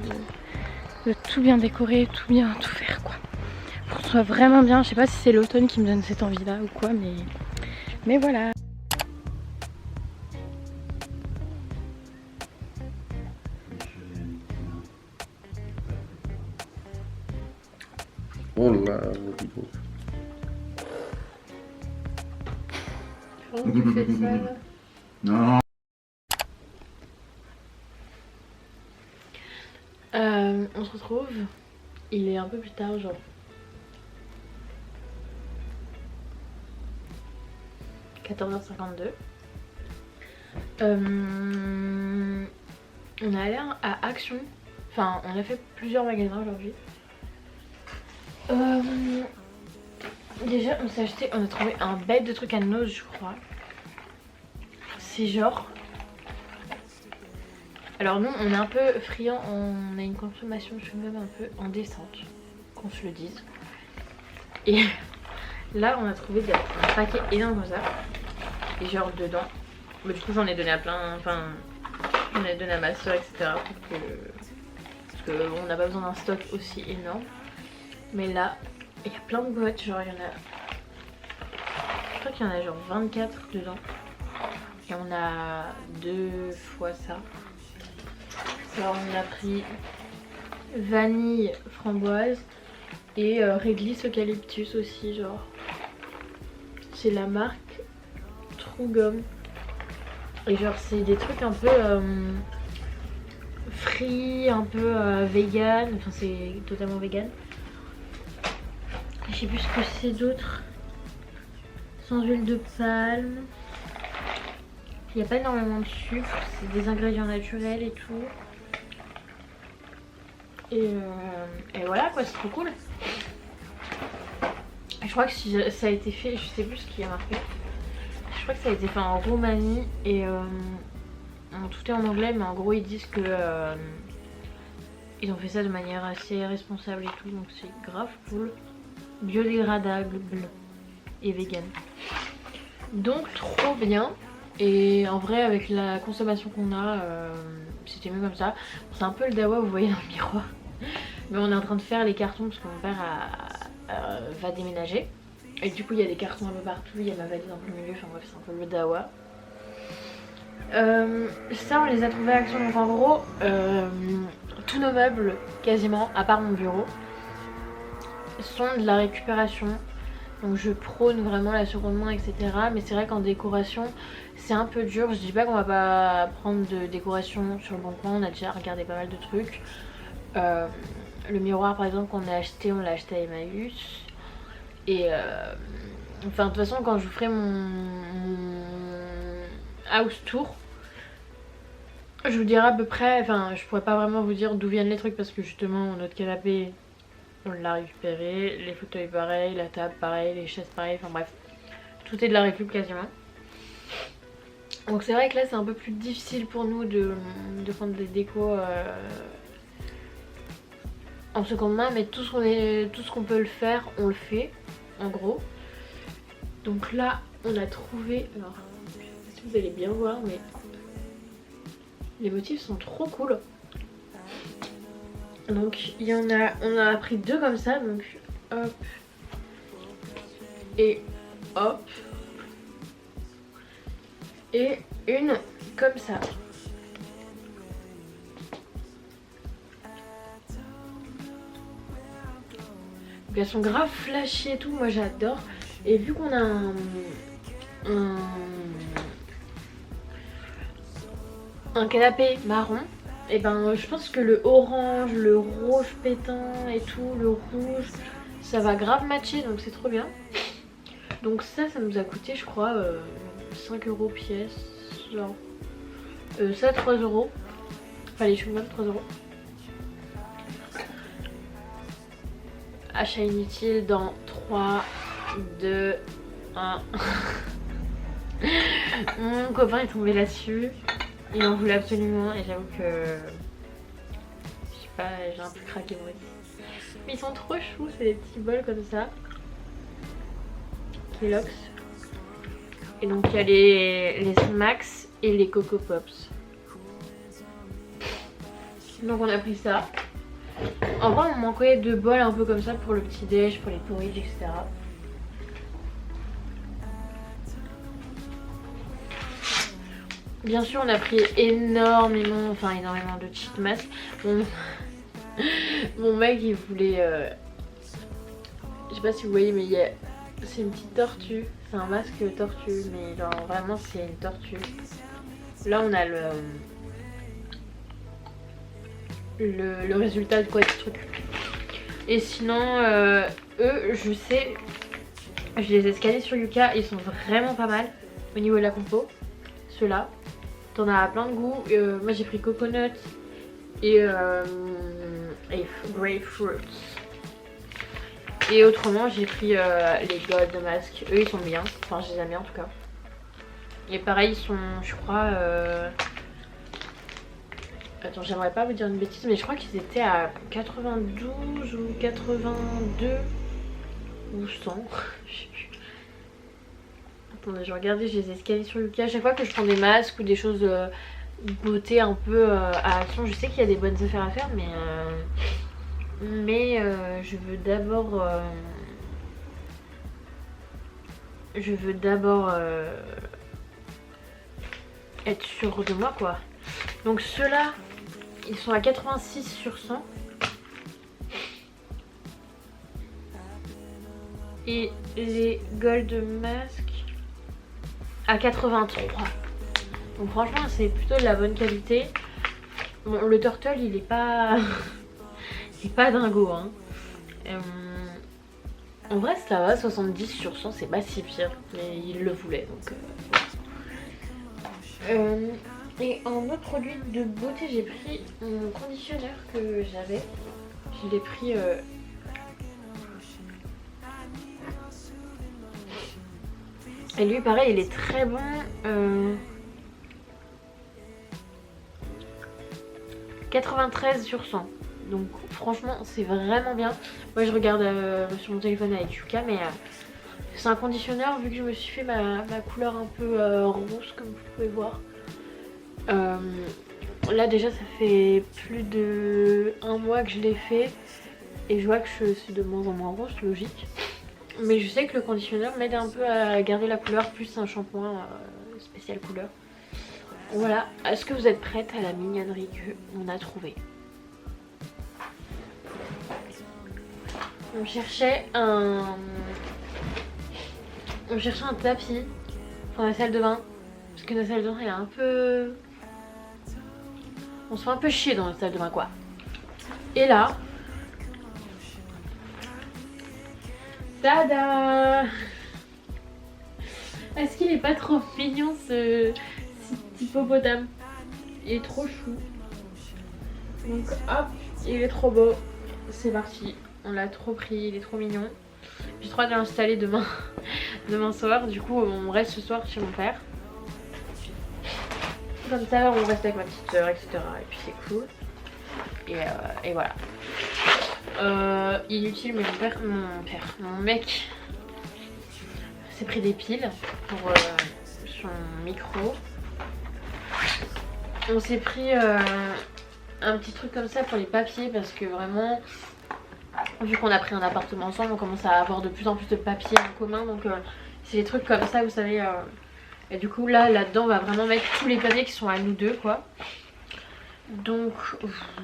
de tout bien décorer, tout faire quoi. Pour que ce soit vraiment bien. Je sais pas si c'est l'automne qui me donne cette envie là ou quoi, mais voilà. Oh là, Comment tu fais ça là? non. On se retrouve, il est un peu plus tard, genre 14h52. On est allé à Action, enfin on a fait plusieurs magasins aujourd'hui. Déjà on a trouvé un bête de trucs à Nose je crois. C'est genre... Alors nous on est un peu friands, on a une consommation de chewing-gum un peu en descente, qu'on se le dise. Et là on a trouvé un paquet énorme comme ça. Et genre dedans, bah, du coup j'en ai donné à plein, enfin j'en ai donné à ma soeur etc. Parce qu'on n'a pas besoin d'un stock aussi énorme. Mais là il y a plein de boîtes, genre il y en a... Je crois qu'il y en a genre 24 dedans. Et on a 2 fois ça. Alors on a pris vanille framboise et réglisse eucalyptus aussi, genre. C'est la marque True Gum. Et genre c'est des trucs un peu free, un peu vegan, enfin c'est totalement vegan. Je sais plus ce que c'est d'autre. Sans huile de palme. Il n'y a pas énormément de sucre, c'est des ingrédients naturels et tout. Et voilà quoi, c'est trop cool. Je crois que si ça a été fait, je sais plus ce qui a marqué. Je crois que ça a été fait en Roumanie et tout est en anglais, mais en gros ils disent que ils ont fait ça de manière assez responsable et tout, donc c'est grave cool. Biodégradable et vegan. Donc trop bien. Et en vrai avec la consommation qu'on a, c'était mieux comme ça. C'est un peu le dawa, vous voyez dans le miroir. Mais on est en train de faire les cartons parce que mon père va déménager. Et du coup il y a des cartons un peu partout, il y a ma valise en plein milieu, enfin bref c'est un peu le dawa. Ça on les a trouvés à Action, donc en gros tous nos meubles quasiment, à part mon bureau, sont de la récupération. Donc je prône vraiment la seconde main etc. Mais c'est vrai qu'en décoration c'est un peu dur. Je dis pas qu'on va pas prendre de décoration sur le bon coin, on a déjà regardé pas mal de trucs. Le miroir par exemple qu'on a acheté, on l'a acheté à Emmaüs. Et enfin de toute façon quand je vous ferai mon house tour, je vous dirai à peu près, enfin je pourrais pas vraiment vous dire d'où viennent les trucs parce que justement notre canapé on l'a récupéré, les fauteuils pareil, la table pareil, les chaises pareil, enfin bref, tout est de la récup quasiment. Donc c'est vrai que là c'est un peu plus difficile pour nous de prendre des décos en seconde main, mais tout ce qu'on peut le faire, on le fait en gros. Donc là on a trouvé, alors je sais pas si vous allez bien voir mais les motifs sont trop cool. Donc il y en a, on en a pris 2 comme ça, donc hop et hop et une comme ça. Donc elles sont grave flashy et tout, moi j'adore. Et vu qu'on a un canapé marron, et ben je pense que le orange, le rouge pétant et tout, le rouge, ça va grave matcher, donc c'est trop bien. Donc ça nous a coûté je crois 5 € pièce. Genre ça 3 €. Enfin les chewing-gums 3 €. Achat inutile dans 3, 2, 1. Mon copain est tombé là-dessus. Il en voulait absolument et j'avoue que... Je sais pas, j'ai un peu craqué moi. Mais ils sont trop choux, c'est des petits bols comme ça. Kellogg's. Et donc il y a les Smacks et les Coco Pops. Donc on a pris ça. En vrai on manquait de bols un peu comme ça pour le petit déj, pour les porridge, etc. Bien sûr on a pris énormément de cheat masks. Mon mec il voulait... je sais pas si vous voyez mais c'est une petite tortue. C'est un masque tortue mais genre vraiment c'est une tortue. Là on a le résultat de quoi du truc. Et sinon eux je sais, je les ai scannés sur Yuka, ils sont vraiment pas mal au niveau de la compo. Ceux-là, t'en as plein de goûts. Moi j'ai pris coconut et grapefruit. Et autrement j'ai pris les gold masks. Eux ils sont bien, enfin je les aime bien en tout cas. Et pareil ils sont je crois attends j'aimerais pas vous dire une bêtise mais je crois qu'ils étaient à 92 ou 82 ou 100. Attendez je regardais, je les ai scannés sur Yuka. À chaque fois que je prends des masques ou des choses beauté un peu à action, je sais qu'il y a des bonnes affaires à faire mais je veux d'abord être sûre de moi quoi. Donc ceux-là ils sont à 86 sur 100 et les gold masks à 83. Donc franchement c'est plutôt de la bonne qualité. Bon le turtle il est pas il est pas dingo hein. En vrai ça va, 70 sur 100 c'est pas si pire mais il le voulait donc et en autre produit de beauté j'ai pris mon conditionneur que j'avais. Je l'ai pris et lui pareil il est très bon. 93 sur 100. Donc franchement c'est vraiment bien. Moi je regarde sur mon téléphone avec Yuka mais c'est un conditionneur vu que je me suis fait ma couleur un peu rose comme vous pouvez voir. Là déjà ça fait plus de 1 mois que je l'ai fait et je vois que je suis de moins en moins rose, logique. Mais je sais que le conditionneur m'aide un peu à garder la couleur plus un shampoing spécial couleur. Voilà, est-ce que vous êtes prête à la mignonnerie qu'on a trouvée? On cherchait un tapis pour la salle de bain parce que notre salle de bain est un peu... On se fait un peu chier dans notre salle de bain quoi. Et là... Tada! Est-ce qu'il est pas trop mignon ce hippopotame? Il est trop chou. Donc hop, il est trop beau. C'est parti, on l'a trop pris, il est trop mignon. J'ai trop hâte de l'installer demain soir. Du coup on reste ce soir chez mon père. Comme ça on reste avec ma petite soeur etc. Et puis c'est cool. Et voilà. Inutile mais mon mec s'est pris des piles pour son micro. On s'est pris un petit truc comme ça pour les papiers parce que vraiment vu qu'on a pris un appartement ensemble on commence à avoir de plus en plus de papiers en commun donc c'est des trucs comme ça vous savez et du coup là-dedans on va vraiment mettre tous les papiers qui sont à nous deux quoi. Donc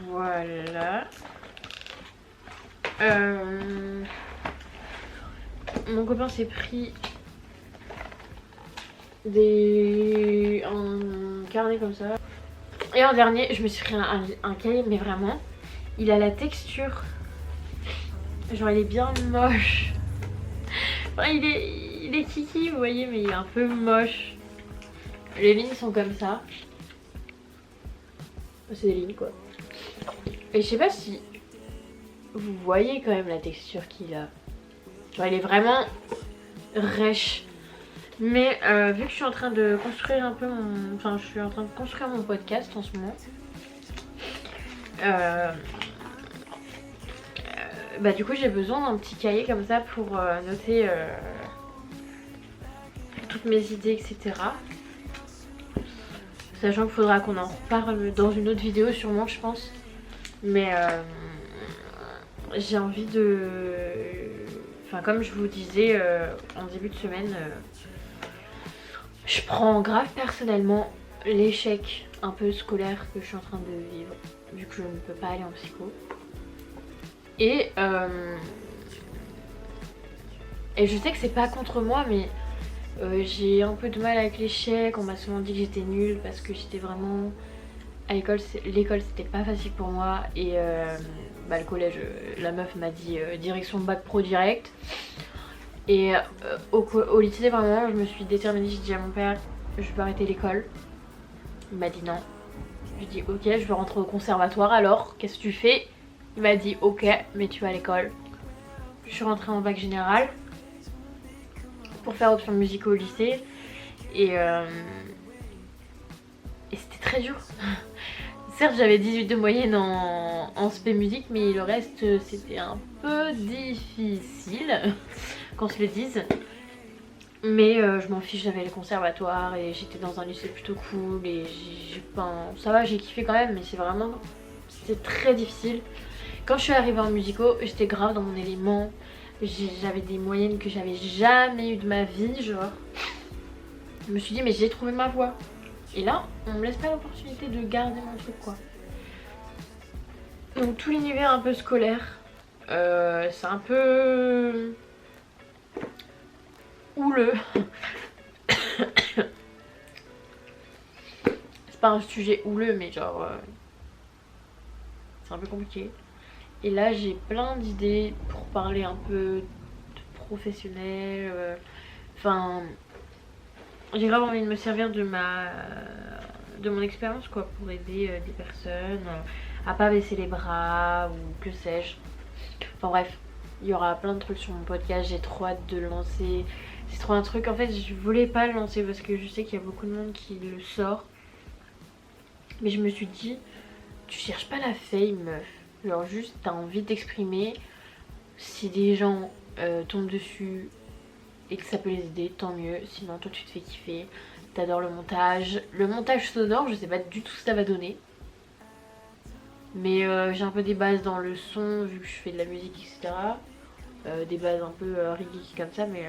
voilà. Mon copain s'est pris un carnet comme ça. Et en dernier je me suis pris un cahier mais vraiment il a la texture genre il est bien moche. Enfin, il des kikis, vous voyez, mais il est un peu moche. Les lignes sont comme ça. C'est des lignes quoi. Et je sais pas si vous voyez quand même la texture qu'il a. Genre il est vraiment rêche. Mais vu que je suis en train de construire un peu mon... Enfin je suis en train de construire mon podcast en ce moment. Bah du coup j'ai besoin d'un petit cahier comme ça pour noter toutes mes idées, etc. Sachant qu'il faudra qu'on en reparle dans une autre vidéo sûrement je pense. Mais j'ai envie de... Enfin comme je vous disais en début de semaine, je prends grave personnellement l'échec un peu scolaire que je suis en train de vivre. Vu que je ne peux pas aller en psycho. Et je sais que c'est pas contre moi mais j'ai un peu de mal avec l'échec. On m'a souvent dit que j'étais nulle parce que j'étais vraiment... À l'école c'était pas facile pour moi. Et le collège, la meuf m'a dit direction bac pro direct. Et au lycée vraiment je me suis déterminée. J'ai dit à mon père je vais arrêter l'école. Il m'a dit non. Je lui ai dit ok je veux rentrer au conservatoire alors qu'est-ce que tu fais? Il m'a dit ok mais tu vas à l'école. Je suis rentrée en bac général pour faire option musique au lycée et c'était très dur. Certes j'avais 18 de moyenne en spé musique mais le reste c'était un peu difficile qu'on se le dise. Mais je m'en fiche, j'avais le conservatoire et j'étais dans un lycée plutôt cool et ça va j'ai kiffé quand même mais c'était très difficile. Quand je suis arrivée en musicaux j'étais grave dans mon élément, j'avais des moyennes que j'avais jamais eu de ma vie genre. Je me suis dit mais j'ai trouvé ma voie. Et là on me laisse pas l'opportunité de garder mon truc quoi. Donc tout l'univers un peu scolaire, c'est un peu... houleux. C'est pas un sujet houleux mais genre c'est un peu compliqué. Et là j'ai plein d'idées pour parler un peu de professionnel. Enfin j'ai vraiment envie de me servir de mon expérience quoi pour aider des personnes à pas baisser les bras ou que sais-je. Enfin bref, il y aura plein de trucs sur mon podcast, j'ai trop hâte de le lancer. C'est trop un truc, en fait je voulais pas le lancer parce que je sais qu'il y a beaucoup de monde qui le sort. Mais je me suis dit, tu cherches pas la fame meuf. Genre juste t'as envie d'exprimer. Si des gens tombent dessus et que ça peut les aider, tant mieux. Sinon toi tu te fais kiffer. T'adores le montage. Le montage sonore, je sais pas du tout ce que ça va donner. Mais j'ai un peu des bases dans le son vu que je fais de la musique etc. Des bases un peu reggae comme ça mais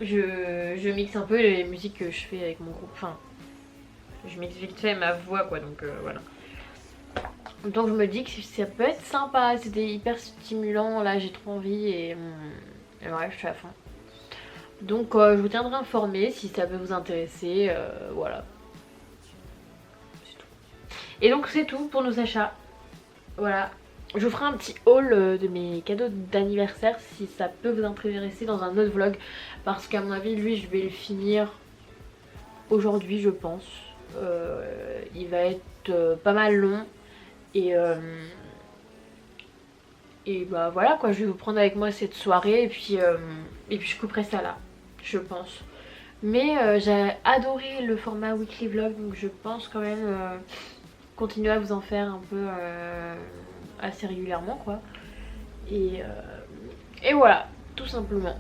je mixe un peu les musiques que je fais avec mon groupe. Enfin je mixe vite fait ma voix quoi donc voilà. Donc je me dis que ça peut être sympa, c'était hyper stimulant là, j'ai trop envie et ouais je suis à fond. Donc je vous tiendrai informée si ça peut vous intéresser, voilà. C'est tout. Et donc c'est tout pour nos achats. Voilà. Je vous ferai un petit haul de mes cadeaux d'anniversaire si ça peut vous intéresser dans un autre vlog. Parce qu'à mon avis lui je vais le finir aujourd'hui je pense. Il va être pas mal long. Et bah voilà quoi, je vais vous prendre avec moi cette soirée et puis je couperai ça là, je pense. Mais j'ai adoré le format weekly vlog donc je pense quand même continuer à vous en faire un peu assez régulièrement quoi. Et voilà, tout simplement.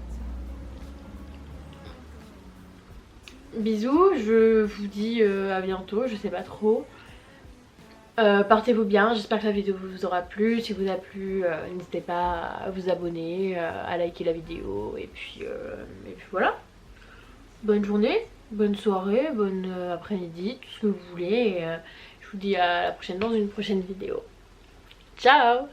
Bisous, je vous dis à bientôt, je sais pas trop. Portez-vous bien, j'espère que la vidéo vous aura plu. Si vous a plu, n'hésitez pas à vous abonner, à liker la vidéo et puis voilà. Bonne journée, bonne soirée, bonne après-midi, tout ce que vous voulez. Et, je vous dis à la prochaine dans une prochaine vidéo. Ciao!